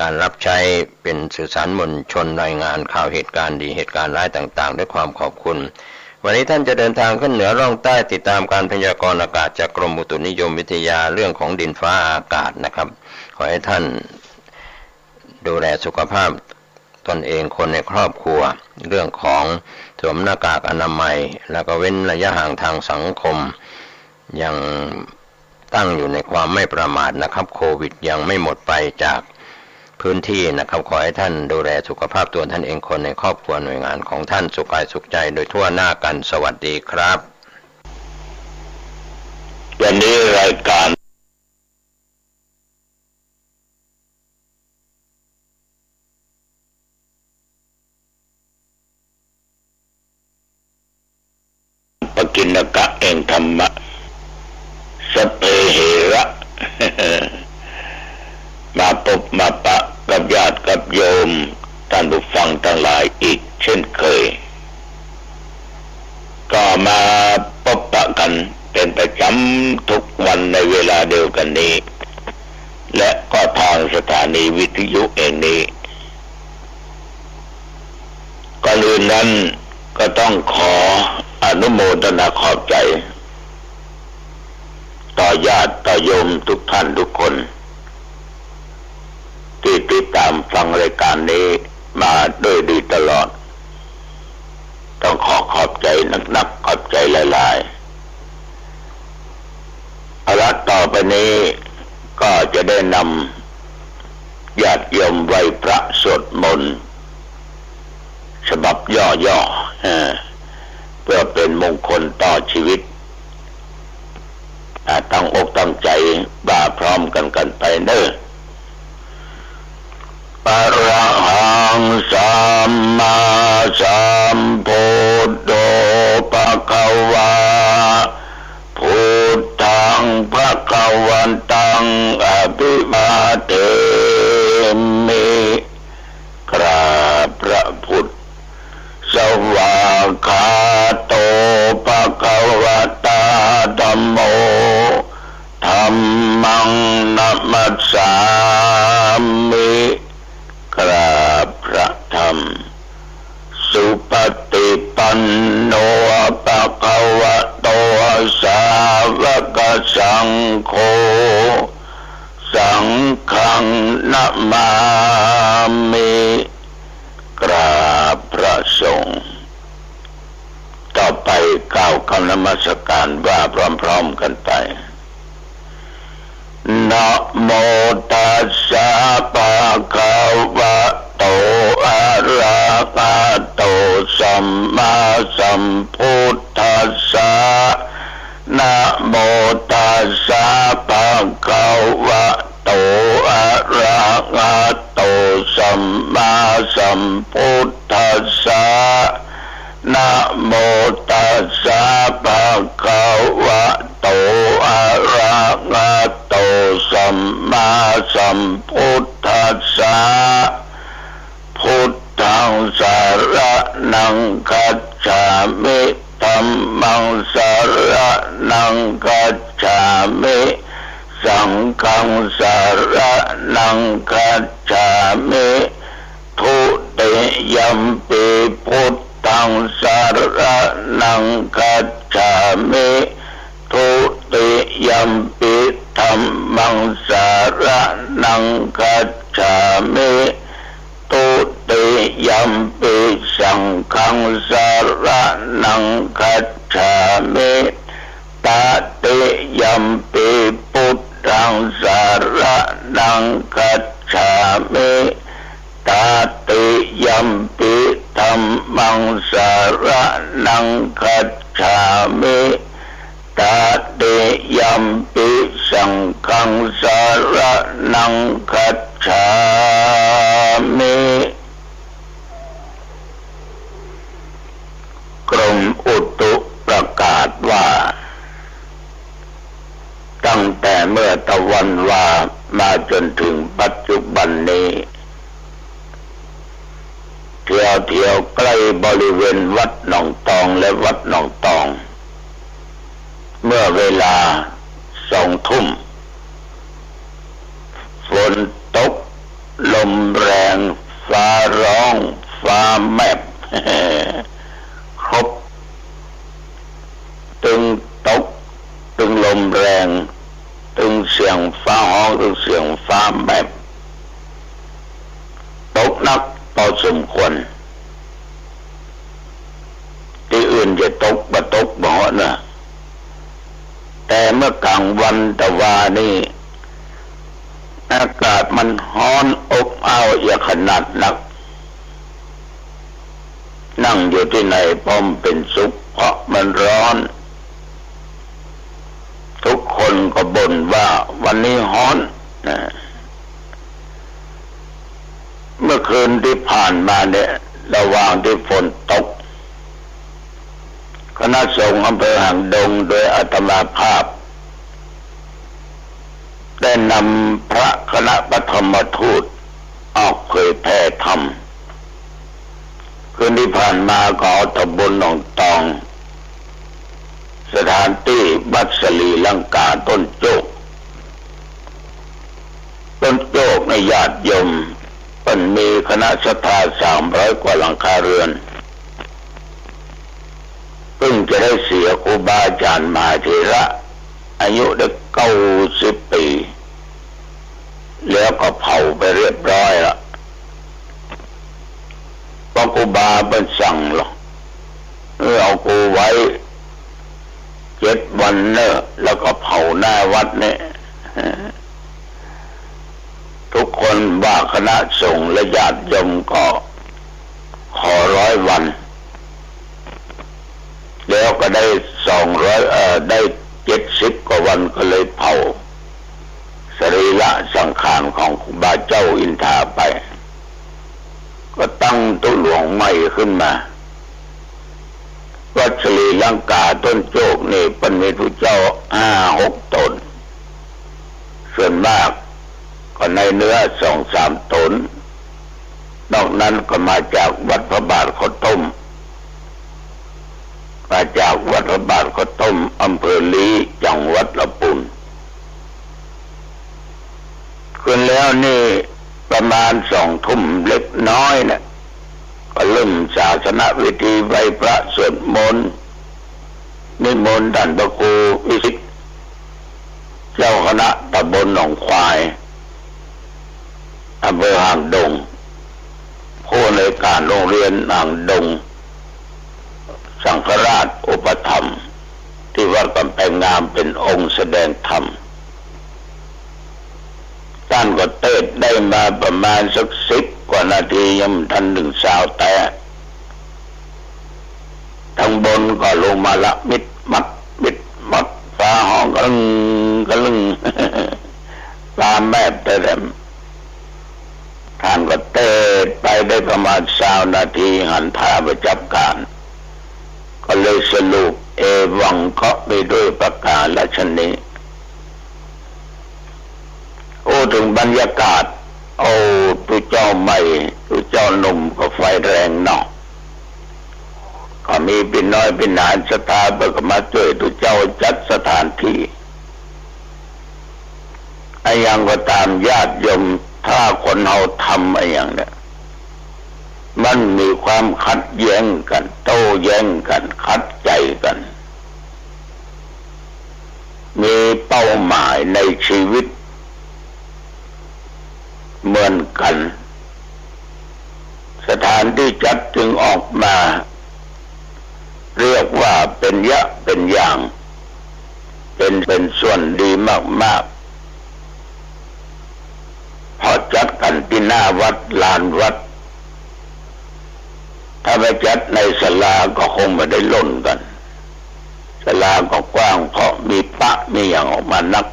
การรับใช้เป็นสื่อสารมวลชนรายงานข่าวเหตุการณ์ดีเหตุการณ์ร้ายต่างๆด้วยความขอบคุณวันนี้ท่านจะเดินทางขึ้นเหนือร่องใต้ติดตามการพยากรณ์อากาศจากกรมอุตุนิยมวิทยาเรื่องของดินฟ้าอากาศนะครับขอให้ท่านดูแลสุขภาพตนเองคนในครอบครัวเรื่องของสวมหน้ากากอนามัยแล้วก็เว้นระยะห่างทางสังคมยังตั้งอยู่ในความไม่ประมาทนะครับโควิดยังไม่หมดไปจากพื้นที่นะครับขอให้ท่านดูแลสุขภาพตัวท่านเองคนในครอบครัวหน่วยงานของท่านสุขกายสุขใจโดยทั่วหน้ากันสวัสดีครับ ายการปกิณกะแห่งธรรมะสเปเหระ มาพบมาปะกับญาติกับโยมท่านผู้ฟังทั้งหลายอีกเช่นเคยก็มาพบปะกันเป็นประจำทุกวันในเวลาเดียวกันนี้และก็ทางสถานีวิทยุเองนี้ก่อนอื่นนั้นก็ต้องขออนุโมทนาขอบใจต่อญาติต่อโยมทุกท่านทุกคนที่ติดตามฟังรายการนี้มาโดยดีตลอดต้องขอบใจนักขอบใจหลายๆเอาละต่อไปนี้ก็จะได้นำญาติโยมไหว้พระสวดมนต์ฉบับย่อๆเพื่อเป็นมงคลต่อชีวิตตั้งอกตั้งใจบ่าพร้อมกันไปเด้ออะระหังสัมมาสัมพุทโธภะคะวาพุทธังภะคะวันตังอภิวาเทมิกราบพระพุทธสวากขาโตภะคะวะตาธัมโมธัมมังนัมมัสสามิกราบพระธรรมสุปฏิปันโนภะคะวะโตสาวกสังโฆสังฆังนะมามิกราบพระสงฆ์ต่อไปกล่าวคำนมัสการว่าพร้อมๆกันไปนะโมตัสสะภะคะวะโตอะระหะโตสัมมาสัมพุทธัสสะนะโมตัสสะภะคะวะโตอะระหะโตสัมมาสัมพุทธัสสะนะโมตัสสะภะคะวะโตอะระหะโตสัมมาสัมพุทธัสสะพุทธังสรณังคัจฉามิธัมมังสรณังคัจฉามิสังฆังสรณังคัจฉามิทุติยัมปิพุทธังสรณังคัจฉามิทุติยัมปิธัมมังสรณังคัจฉามิทุติยัมปิสังฆังสรณังคัจฉามิตติยัมปิพุทธังสรณังคัจฉามิตติยัมปิธัมมังสรณังคัจฉามิตติยัมปิสังฆังสรณังคัจฉามิกรมอุตุประกาศว่าตั้งแต่เมื่อตะวันวามาจนถึงปัจจุบันนี้เที่ยวใกล้บริเวณวัดหนองตองและวัดหนองตองเมื่อเวลา2 ทุ่มฝนตกลมแรงฟ้าร้องฟ้าแมบ ครบตึงตกตึงลมแรงตึงเสียงฟ้าห้องตึงเสียงฟ้าแมบตกนักพอสมควรที่อื่นจะตกบ่ตกบ่นะแต่เมื่อกลางวันตะวานี่อากาศมันร้อนอบอ้าวอย่าขนาดนักนั่งอยู่ที่ไหนพร้อมเป็นสุขเพราะมันร้อนทุกคน คนก็บ่นว่าวันนี้ร้อนนะเมื่อคืนที่ผ่านมาเนี่ยระหว่างที่ฝนตกคณะสงฆ์อำเภอหางดงโดยอาตมาภาพได้นำพระคณะปฐมทูตออกเผยแผ่ธรรมคืนที่ผ่านมาก็เอาตำบลหนองตองสถานที่วัดสลีลังกาต้นโจกในญาติโยมมันมีคณะศรัทธา300 กว่าหลังคาเรือนเพิ่งจะได้เสียครูบาอาจารย์มหาเถระอายุได้90 ปีแล้วก็เผาไปเรียบร้อยละพระครูบาเป็นสั่งหรอกเอากูไว้7 วันเนอะแล้วก็เผาหน้าวัดเนี่ยทุกคนว่าคณะสงฆ์และญาติโยมก็ขอ100 วันแล้วก็ได้ได้70 กว่าวันก็เลยเผาสรีระสังขารของครูบาเจ้าอินทาไปก็ตั้งตุหลวงใหม่ขึ้นมาวัดสลีลังกาต้นโจกนี่เป็นมีพระเจ้า5-6 ตนส่วนมากก็ในเนื้อ2-3 ตนนอกนั้นก็มาจากวัดพระบาทข้าวต้มมาจากวัดพระบาทข้าวต้มอำเภอลีจังหวัดลำพูนคืนแล้วนี่ประมาณ2 ทุ่มเล็กน้อยนะก็เริ่มศาสนพิธีไหว้พระสวดมนต์นิมนต์ท่านพระครูวิสิทธิ์เจ้าคณะตำบลหนองควายอำเภอหางดงผู้ในวยการโรงเรียนหางดงสังฆราชอุปถัมภ์ที่วัดกำแพงงามเป็นองค์แสดงธรรมท่านก็เทศได้มาประมาณสัก10 กว่านาทียังทันถึงสาวแต่ทางบนก็ลงมาละมิดมัดฟ้าห้องกระลึงตามแม่แต่ท่านก็เทศไปได้ประมาณ20 นาทีหันท่าประจับการก็เลยสรุปเอวังก็ไปด้วยประการละชนีถึงบรรยากาศตัวเจ้าใหม่ตัวเจ้าหนุ่มก็ไฟแรงเนาะก็มีพี่น้อยพี่นานศรัทธาเบิกมาช่วยตัวเจ้าจัดสถานที่ไอ้ยังก็ตามญาติโยมถ้าคนเราทำไอ้อย่างเนี่ยมันมีความขัดแย้งกันโต้แย้งกันขัดใจกันมีเป้าหมายในชีวิตเหมือนกันสถานที่จัดจึงออกมาเรียกว่าเป็นเป็นอย่างเป็นส่วนดีมากๆพอจัดกันที่หน้าวัดลานวัดถ้าไปจัดในศาลาก็คงไม่ได้ล้นกันศาลาก็กว้างเพราะมีพระมีอย่างออกมานัก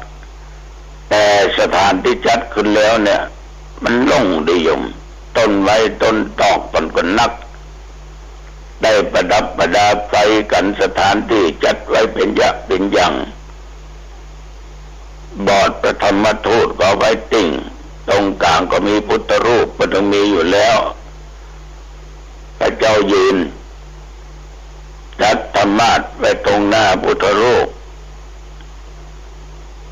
แต่สถานที่จัดขึ้นแล้วเนี่ยมันโล่งดีโยมต้นไม้ต้นตอกต้นก็นักได้ประดับประดาไฟกันสถานที่จัดไว้เป็นอย่างบอดพระธรรมทูตก็ไว้ติ่งตรงกลางก็มีพุทธรูปมันต้องมีอยู่แล้วพระเจ้ายืนจัดธรรมาสไว้ตรงหน้าพุทธรูป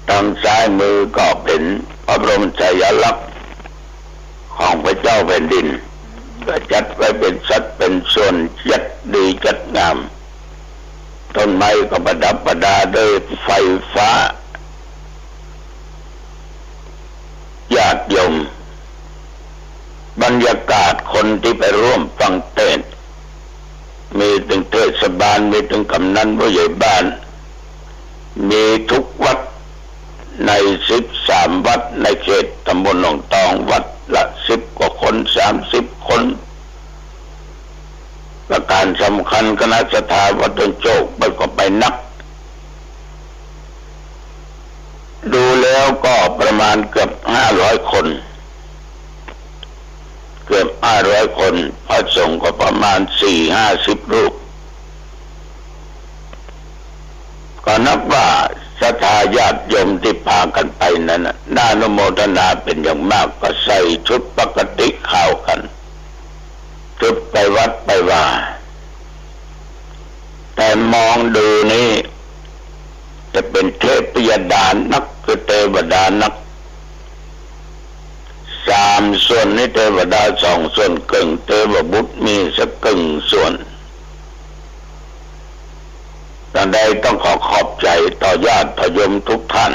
ทางซ้ายมือก็เป็นพระบรมฉายาลักษณ์ของพระเจ้าแผ่นดินก็จัดไว้เป็นสัดเป็นส่วนจัดดีจัดงามต้นไม้ก็ประดับประดาด้วยไฟฟ้าญาติโยมบรรยากาศคนที่ไปร่วมฟังเทศน์มีถึงเทศบาลมีถึงกำนันผู้ใหญ่บ้านมีทุกวัดใน13 วัดในเขตตำบลหนองตองวัดละ10 กว่าคน30 คนประการสำคัญคณะศรัทธาวัดต้นโจกไปก็ไปนับ มาณเกือบ500 คนพระสงฆ์ก็ประมาณ40-50 รูปก็นับว่าศรัทธาญาติโยมที่พากันไปนั้นน่าอนุโมทนาเป็นอย่างมากก็ใส่ชุดปกติเข้ากันชุดไปวัดไปว่าแต่มองดูนี่จะเป็นเทพยดานักคือเทวดานัก3 ส่วนนี่เทวดา2 ส่วนครึ่งเทวบุตรมีสักครึ่งส่วนดังใดต้องขอขอบใจต่อญาติโยมทุกท่าน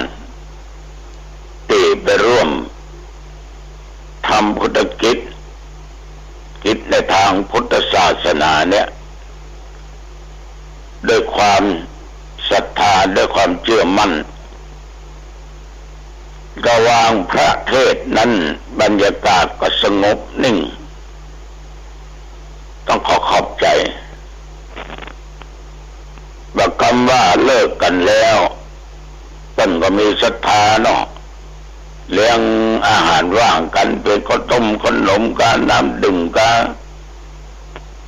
ที่ไปร่วมทำพุทธกิจในทางพุทธศาสนาเนี่ยด้วยความศรัทธาด้วยความเชื่อมั่นระหว่างพระเทศน์นั้นบรรยากาศก็สงบนิ่งต้องขอขอบใจว่าคำว่าเลิกกันแล้วต้นก็มีศรัทธาเนาะเลี้ยงอาหารว่างกันเป็นข้าวต้มขนมกันน้ำดื่มกัน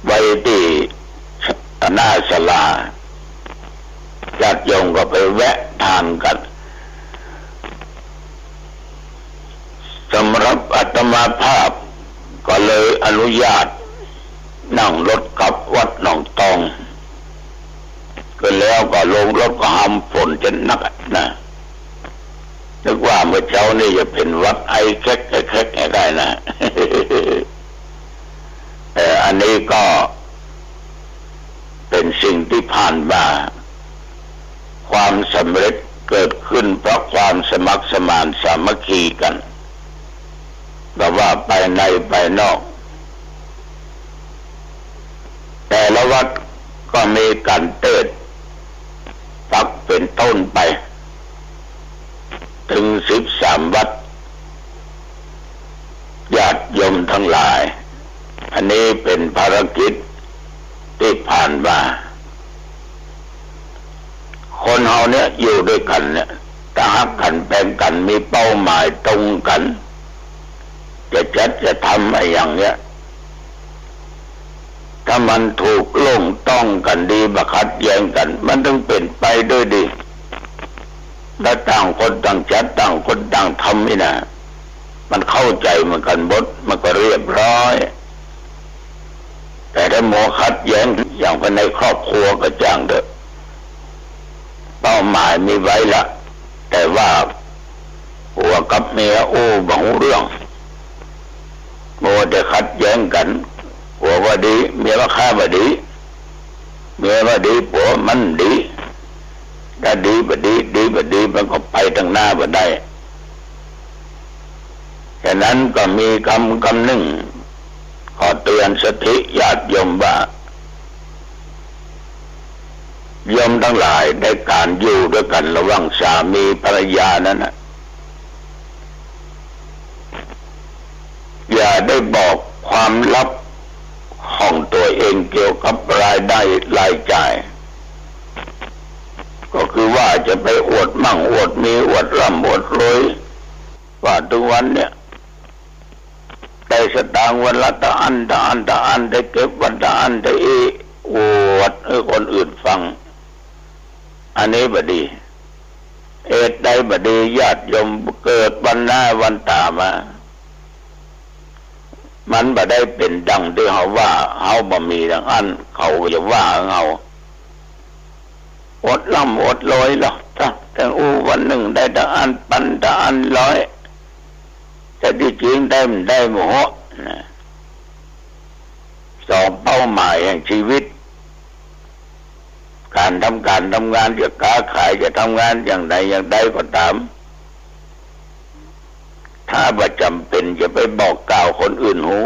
ไว้ที่หน้าศาลาญาติโยมก็ไปแวะทานกันสำหรับอาตมาภาพก็เลยอนุญาตนั่งรถกลับวัดหนองตองก็แล้วก็ลงรถก็ห้ำฝนจนนักนะนึกว่าเมื่อเช้านี่จะเป็นวัดไอแคกได้นะ แต่อันนี้ก็เป็นสิ่งที่ผ่านมาความสำเร็จเกิดขึ้นเพราะความสมัครสมานสามัคคีกันแต่ว่าไปในไปนอกแต่ละวัดก็มีการเติดปักเป็นต้นไปถึง13 วัดญาติโยมทั้งหลายอันนี้เป็นภารกิจที่ผ่านมาคนเฮาเนี่ยอยู่ด้วยกันเนี่ยถ้าฮักกันแบ่งกันมีเป้าหมายตรงกันจะทำอะไรอย่างเนี้ยถ้ามันถูกลงต้องกันดีบักขัดแย้งกันมันต้องเป็นไปด้วยดีและต่างคนต่างจัดต่างคนต่างทำนี่นะมันเข้าใจเหมือนกันบดมันก็เรียบร้อยแต่ถ้าโมขัดแย้งอย่างภายในครอบครัวก็จ้างเถอะเป้าหมายมีไว้ละแต่ว่าผัวกับเมียบังเรื่องโมจะขัดแย้งกันผัวว่าดีเมียว่าข้าว่าดีเมียว่าดีผัวมันดีถ้าดีบ่ดีมันก็ไปทางหน้าบ่ได้ฉะนั้นก็มีคำหนึ่งขอเตือนสติญาติโยมว่าโยมทั้งหลายในการอยู่ด้วยกันระหว่างสามีภรรยานั้นนะอย่าได้บอกความลับของตัวเองเกี่ยวกับรายได้รายจ่ายก็คือว่าจะไปอวดมั่งอวดมีอวดร่ำอวดรวยว่าทุกวันเนี่ยได้สตางค์วันละตะอันได้เก็บวันตะอันได้อวดให้คนอื่นฟังอันนี้บดีได้บดีญาติโยมเกิดวันหน้าวันตามามันบ่ได้เป็นดังที่เขาว่าเขาบ่มีดังอันเขาจะว่าเขาอดล่ำอดลอยหรอกแต่วันหนึ่งได้ตะอันปันตะอันร้อยแต่ที่จริงได้มันได้หมดสองเป้าหมายแห่งชีวิตการทำงานจะค้าขายจะทำงานอย่างใดก็ตามถ้าประจำเป็นจะไปบอกกล่าวคนอื่นหู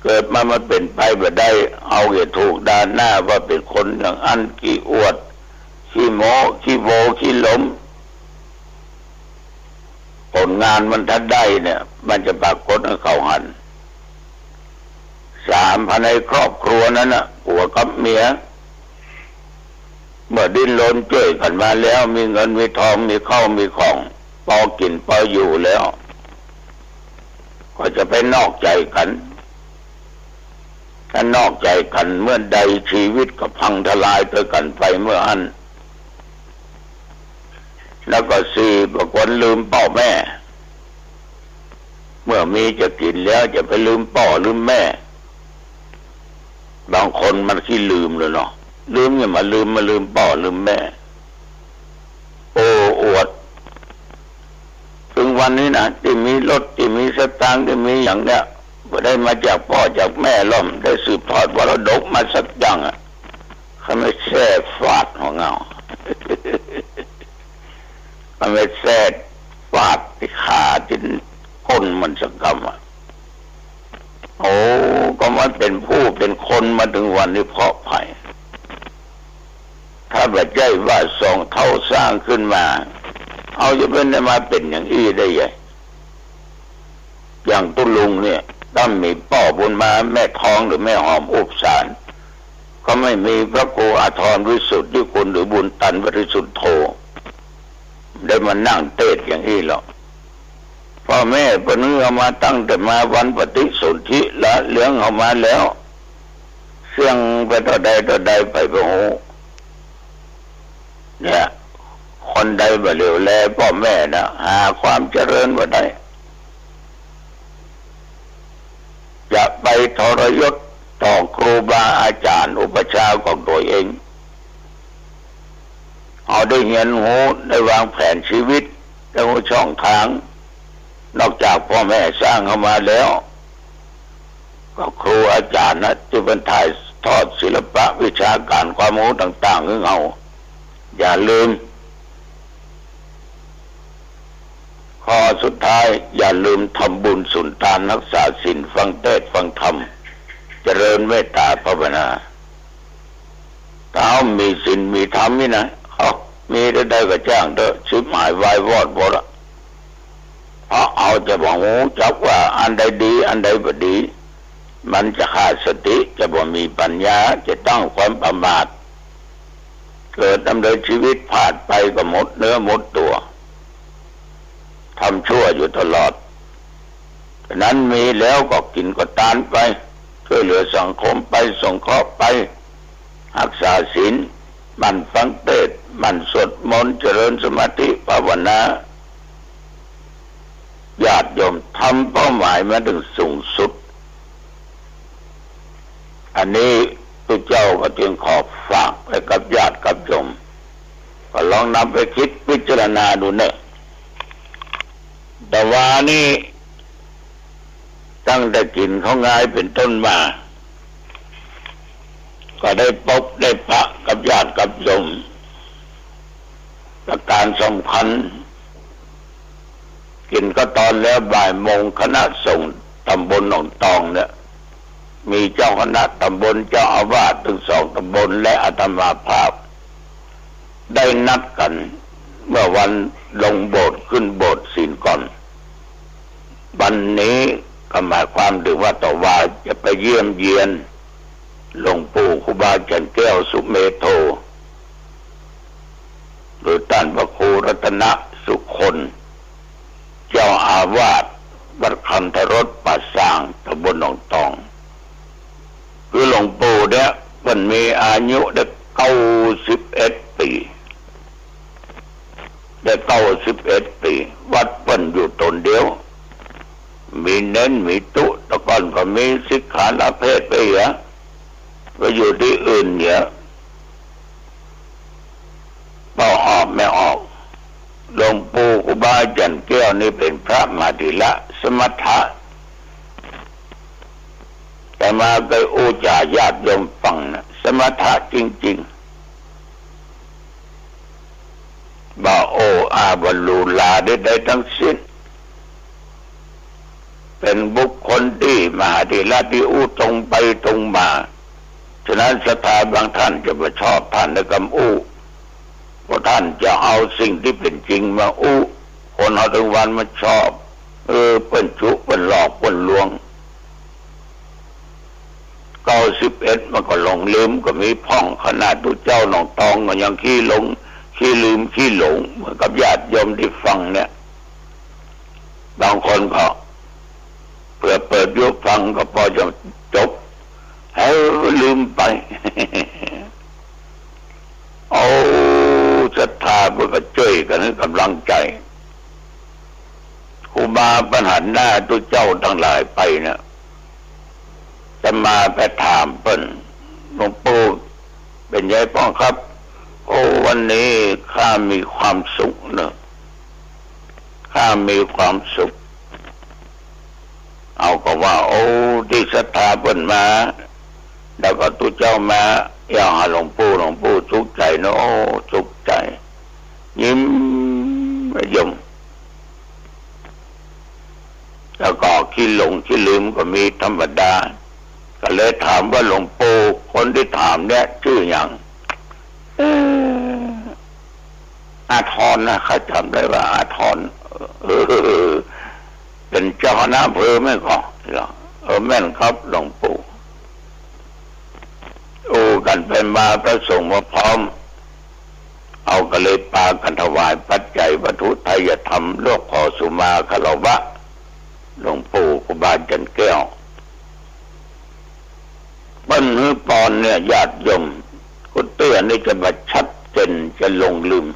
เกิดมาเป็นไปบ่ได้เอาเหตุถูกด่าหน้าว่าเป็นคนอย่างอันขี้อวดขี้โม้ขี้โวขี้หลมผลงานมันถ้าได้เนี่ยมันจะปรากฏให้เขาหัน3ภายในครอบครัวนั้นน่ะผัวกับเมียเมื่อดิ้นรนช่วยกันมาแล้วมีเงินมีทองมีข้าวมีของ พอกินพออยู่แล้วก็จะไปนอกใจกันถ้านอกใจกันเมื่อใดชีวิตก็พังทลายไปกันไปเมื่ออันแล้วก็สี่บางคนลืมพ่อแม่เมื่อมีจะกินแล้วจะไปลืมพ่อลืมแม่บางคนมันขี้ลืมเลยเนาะลืมเนี่ยมาลืมพ่อลืมแม่โอ้อวดถึงวันนี้นะที่มีรถที่มีสตางค์ที่มีอย่างเนี้ยก็ได้มาจากพ่อจากแม่ล่อมได้สืบทอดมรดกมาสักอย่างอ่ะเขาไม่แช่ฟาดของเงาเขาไม่แช่ฟาดที่ขาที่ก้นมันสักกำอ่ะโอ้ก็มันเป็นผู้เป็นคนมาถึงวันนี้เพาะไผ่ถ้าแบบใจว่าสองเท่าสร้างขึ้นมาเอาจะเป็นได้มาเป็นอย่างอี้ได้ยังอย่างตุลุงเนี่ยถ้ามีพ่อบุญมาแม่ท้องหรือแม่หอมอุปสารก็ไม่มีพระครูอาทรวิสุทธิคุณหรือบุญตันบริสุทธโธได้มานั่งเทศอย่างนี้หรอกพ่อแม่ปนื้อมาตั้งแต่มาวันปฏิสนธิละเลี้ยงออกมาแล้วเสี่ยงไปต่อใดไปโอ้โหเนี่ยคนใดบ่เหลียวแลพ่อแม่นะหาความเจริญบ่ได้จะไปทรยศต่อครูบาอาจารย์อุปชฌาย์ของตัวเองเอาได้เห็นหูได้วางแผนชีวิตได้หูช่องทางนอกจากพ่อแม่สร้างเข้ามาแล้วก็ครูอาจารย์นะที่เป็นถ่ายทอดศิลปะวิชาการความรู้ต่างๆของเราอย่าลืมข้อสุดท้ายอย่าลืมทำบุญสุนทานรักษาศีลฟังเทศน์ฟังธรรมเจริญเมตตาภาวนาถ้ามีศีลมีธรรมนี่นะมีได้ก็จ้างเถอะชิบหายวายวอดหมดละเพราะเอาจะบอกหูจักว่าอันใดดีอันใดบ่ดีมันจะขาดสติจะบ่มีปัญญาจะต้องความประมาทเกิดดำเนินชีวิตพลาดไปก็หมดเนื้อหมดตัวทำชั่วอยู่ตลอดฉะนั้นมีแล้วก็กินก็ทานไปช่วยเหลือสังคมไปสงเคราะห์ไปรักษาศีลมันฟังเทศน์มันสวดมนต์เจริญสมาธิภาวนาญาติโยมทำเป้าหมายมาถึงสูงสุดอันนี้พระเจ้าก็จึงขอฝากไปกับญาติกับโยมก็ลองนำไปคิดพิจารณาดูเนอะแต่ว่านี่ตั้งแต่กินเขาง่ายเป็นต้นมาก็ได้พบได้ปะกับญาติกับโยมประการสำคัญกินก็ตอนแล้วบ่ายโมงคณะสงฆ์ตำบลหนองตองเนี่ยมีเจ้าคณะตำบลเจ้าอาวาสถึง2ตำบลและอาตมาภาพได้นัดกันเมื่อวันลงโบสถ์ขึ้นโบสถ์ศีลก่อนวันนี้ก็หมายความถึงว่าต่อว่าจะไปเยี่ยมเยียนหลวงปู่ครูบาจันแก้วสุเมโธหรือท่านพระครูรัตนสุคนเจ้าอาวาสวัดคันธรสป่าสร้างตำบลหนองตองคือหลวงปู่เนี่ยมันมีอายุได้91 ปีได้91 ปีวัดเปิ้นอยู่ตนเดียวมีเน้นมีตุตะก่อนก็มีสิกขาละเพศไปเหรอไปอยู่ที่อื่นเนี่ยเป่าออกไม่ออกหลวงปู่ครูบาจันแก้วนี่เป็นพระมาธิละสมถะแต่มาไปอุจาญาติโยมฟังนะสมถะจริงๆบ่โออาบรรลุลาได้ทั้งสิ้นเป็นบุคคลที่มหาธิราชที่อู้ตรงไปตรงมาฉะนั้นศรัทธาบางท่านจะไม่ชอบท่านในคำอู้เพราะท่านจะเอาสิ่งที่เป็นจริงมาอู้คนเอาทั้งวันมาชอบเป็นชุเป็นหลอกเป็นลวง91มันก็หลงลืมก็มีพ่องขนาดตัวเจ้าหนองตองก็ยังขี้หลงขี้ลืมขี้หลงเหมือนกับญาติโยมที่ฟังเนี่ย บางคนก็เพื่อเปิดยุบฟังก็พอจะจบให้ลืมไป เอาศรัทธาเพื่อช่วยกันให้กำลังใจครูบาปัญหาหน้าตัวเจ้าทั้งหลายไปเนี่ยจะมาไปถามเปิ้นหลวงปู่เป็นไงป้องครับโอ้วันนี้ข้ามีความสุขเนอะข้ามีความสุขเอาก็ว่าโอ้ที่ศรัทธาเปิ้นมาแล้วก็ตัวเจ้ามาอย่างหลวงปู่สุขใจเนาะสุขใจยิ้มยมแล้วก็ขี้หลงขี้ลืมก็มีธรรมดาก็เลยถามว่าหลวงปู่คนที่ถามเนี่ยชื่ออย่างอาทรนะเขาจำได้ว่าอาทรเป็นเจ้าคณะอำเภอไม่ก่อนแม่นครับหลวงปู่โอ้กันไปมาพระสงฆ์มาพร้อมเอาก็เลยปากันถวายปัจจัยวัตถุไทยธรรมโลกขอสุมาคารวะหลวงปู่ครูบาจันแก้วปั้นหื้อปอนเนี่ยญาติโยมกุเตื้อนี่จะมาชัดเจนจะลงลืม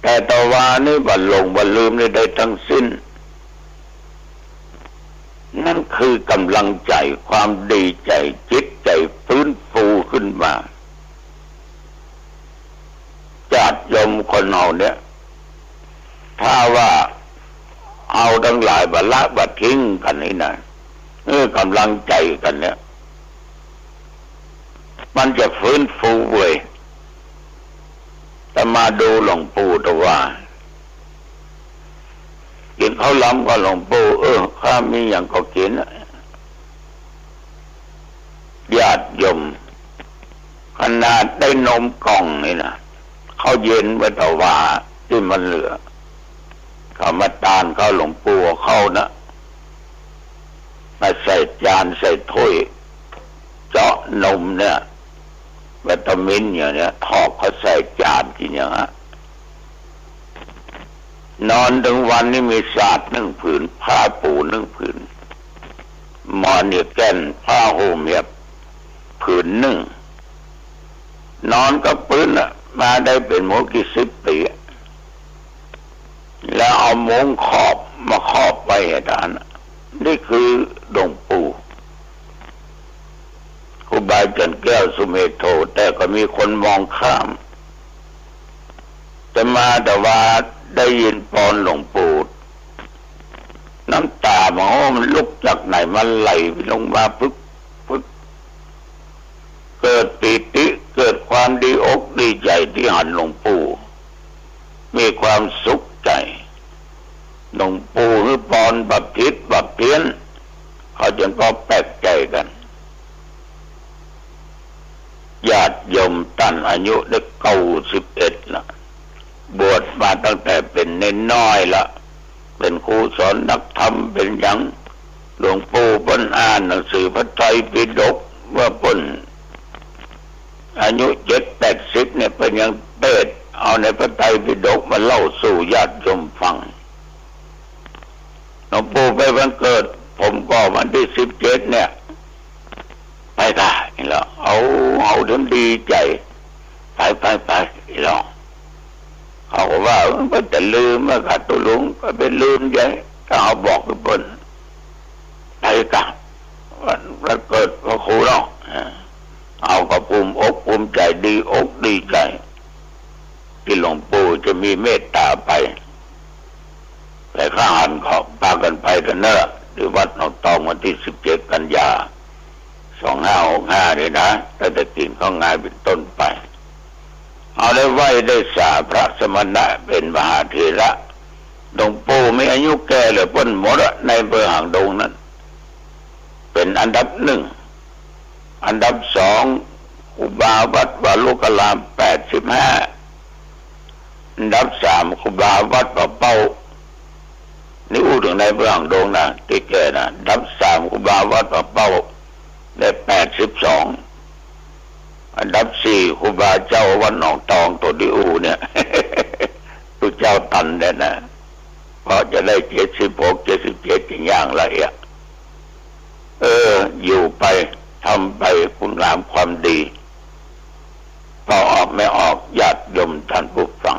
แต่ตะวานี่บัดลงบัดลืมนี่ได้ทั้งสิ้นนั่นคือกำลังใจความดีใจจิตใจฟื้นฟูขึ้นมาญาติโยมคนเราเนี่ยถ้าว่าเอาทั้งหลายบัดละบัดทิ้งกันนี่นะกำลังใจกันเนี่ยมันจะฟื้นฟูเว้ยแต่มาดูหลวงปู่ตัวว่ากินข้าวล้ำก็หลวงปู่ข้ามีอย่างก็กินญาติโยมขนาดได้นมกล่องนี่นะเขาเย็นไว้แต่ว่าที่มันเหลือเขามาตานเขาหลวงปู่เขานะมาใส่จานใส่ถ้วยเจาะนมเนี่ยวิตามินอย่างเนี้ยทอกเขาใส่จานกินอย่างฮะนอนถึงวันนี้มีศาสตร์1 ผืนผ้าปู1 ผืนหมอนเนี่ยแก่นผ้าห่มเหียบผืน1นอนกับปืนน่ะมาได้เป็นโมกี่10 ปีแล้วเอามุ้งขอบมาครอบไปให้ด้านนี่คือหลวงปู่ครูบาจันแก้วสุเมโธแต่ก็มีคนมองข้ามแต่มาแต่ว่าได้ยินปอนหลวงปู่น้ำตามันลุกจากไหนมันไหลลงมาปึ๊กเกิดปิติเกิดความดีอกดีใจที่หันหลวงปู่มีความสุขใจหลวงปู่หรือปอนบัพทิศบัพเพี้ยนเขาจึงก็แปลกใจกันญาติโยมท่านอายุได้91ละบวชมาตั้งแต่เป็นเน้นน้อยละเป็นครูสอนนักธรรมเป็นอย่างหลวงปู่เพิ่นอ่านหนังสือพระไตรปิฎกเมื่อเพิ่นอายุ70-80เนี่ยเป็นยังเปิดเอาในพระไตรปิฎกมาเล่าสู่ญาติโยมฟังหลวงปู่ไปวันเกิดผมก็วันที่17เนี่ยไปได้แล้วเอาถึงดีใจไปแล้วเขาก็ว่ามันจะลืมว่าขาดตัวลุงก็เป็นลืมใหญ่ถ้าเอาบอกไปบนไปกันวันเกิดพระครูเนาะเอากระภูมิอกภูมิใจดีอกดีใจที่หลวงปู่จะมีเมตตาไปแต่ข้าหันเขาพากันไปกันเนอะที่วัดหนองตองวันที่17 กันยา2565เลยนะตั้งแต่กินข้าวงายเป็นต้นไปเอาได้ไหวได้สาพระสมณะเป็นมหาเถระหลวงปู่ไม่อายุแก่เลยพ้นหมดในอำเภอหางดงนั้นเป็นอันดับ1อันดับ2ครูบาวัดวาลุกลาม85อันดับ3ครูบาวัดป่าเป้านี่อู้ถึงในอำเภอหางดงนะที่แก่นะอันดับ3ครูบาวัดป่าเป้าได้82อันดับ4ครูบาเจ้าวัดหนองตองตัวดิอูเนี่ยตัวเจ้าตันเนี่ยนะพ ก็จะได้76 77อย่างไรอยู่ไปทำไปคุณงามความดีพอออกไม่ออกญาติโยมท่านผู้ฟัง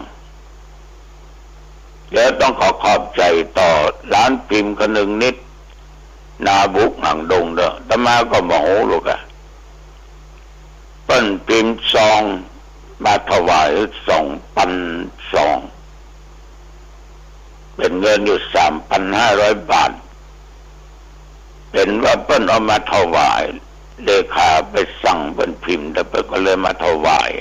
แล้วต้องขอบใจต่อร้านพิมพ์คนหนึ่งนิดนาบุกหางดงเด้อตมาก็โมโหลูกเปิ้นพิมพ์ซองมาถวาย2,000 ซองเป็นเงินอยู่ 3,500 บาทเป็นว่าเปิ้นเอามาถวายเลขาไปสั่งเป็นพิมพ์แต่เปิ้นก็เลยมาถวาย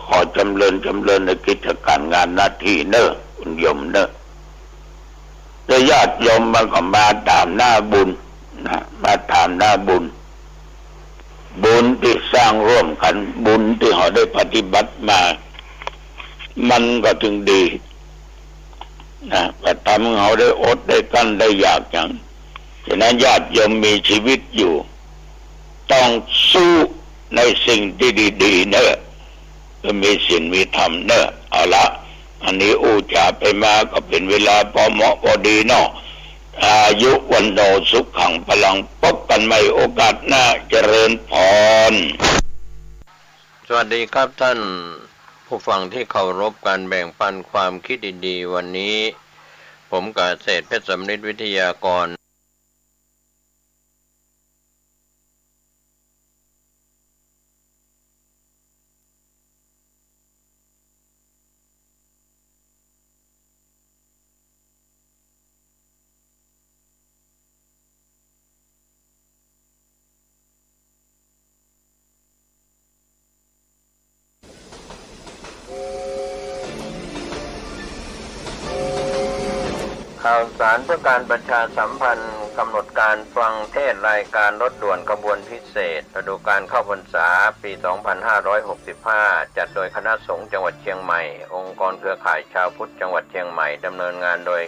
ขอจำเริญในกิจการงานหน้าที่เนอะคุณโยมเนอะแต่ญาติโยมมันก็มาตามหน้าบุญนะมาตามหน้าบุญที่สร้างร่วมกันบุญที่เขาได้ปฏิบัติมามันก็ถึงดีนะแต่ทำให้เขาได้อดได้กั้นได้อยากอย่างฉะนั้นญาติโยมมีชีวิตอยู่ต้องสู้ในสิ่งที่ดีๆเนอะก็มีศีลมีธรรมเนอะเอาละอันนี้อู้จาไปมาก็เป็นเวลาพอเหมาะพอดีเนาะอายุวันโนสุขขังพลังพบกันใหม่โอกาสหน้าเจริญพรสวัสดีครับท่านผู้ฟังที่เคารพการแบ่งปันความคิดดีๆวันนี้ผมกเกษตรเพชรสำริดวิทยากรข่าวสารเพื่อการประชาสัมพันธ์กำหนดการฟังเทศรายการรถด่วนขบวนพิเศษฤดูกาลเข้าพรรษาปี 2565 จัดโดยคณะสงฆ์จังหวัดเชียงใหม่องค์กรเครือข่ายชาวพุทธจังหวัดเชียงใหม่ดำเนินงานโดย